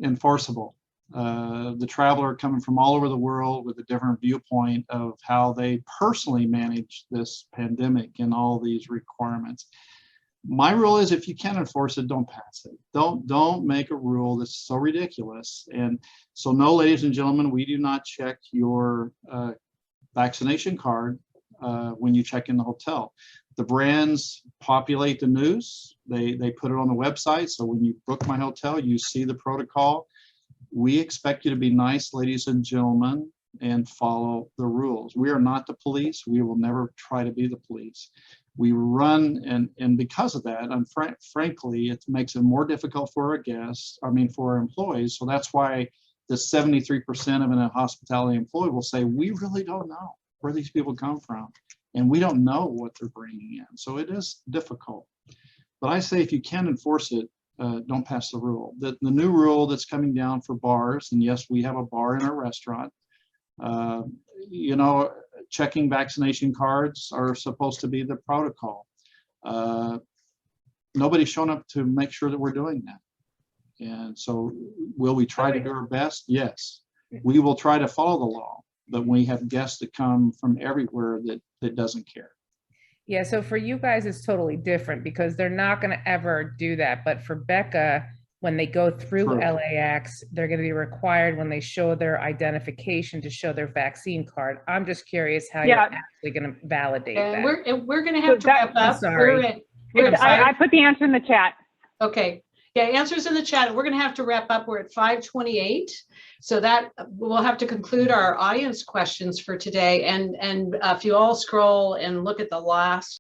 enforceable. The traveler coming from all over the world with a different viewpoint of how they personally manage this pandemic and all these requirements. My rule is, if you can't enforce it, don't pass it. Don't make a rule that's so ridiculous. And so no, ladies and gentlemen, we do not check your vaccination card when you check in the hotel. The brands populate the news. They put it on the website. So when you book my hotel, you see the protocol. We expect you to be nice, ladies and gentlemen, and follow the rules. We are not the police. We will never try to be the police. We run, and because of that, and frankly, it makes it more difficult for our guests, for our employees. So that's why the 73% of a hospitality employee will say, we really don't know where these people come from, and we don't know what they're bringing in. So it is difficult. But I say, if you can enforce it, don't pass the rule. The new rule that's coming down for bars, and yes, we have a bar in our restaurant, checking vaccination cards are supposed to be the protocol. Nobody's shown up to make sure that we're doing that. And so will we try to do our best? Yes. We will try to follow the law, but we have guests that come from everywhere that doesn't care. Yeah, so for you guys, it's totally different because they're not going to ever do that. But for Becca, when they go through LAX, they're going to be required when they show their identification to show their vaccine card. I'm just curious how you're actually going to validate that. We're going to have to wrap up. We're at I put the answer in the chat. Okay, yeah, answers in the chat. We're gonna have to wrap up. We're at 5:28. So that we'll have to conclude our audience questions for today. And if you all scroll and look at the last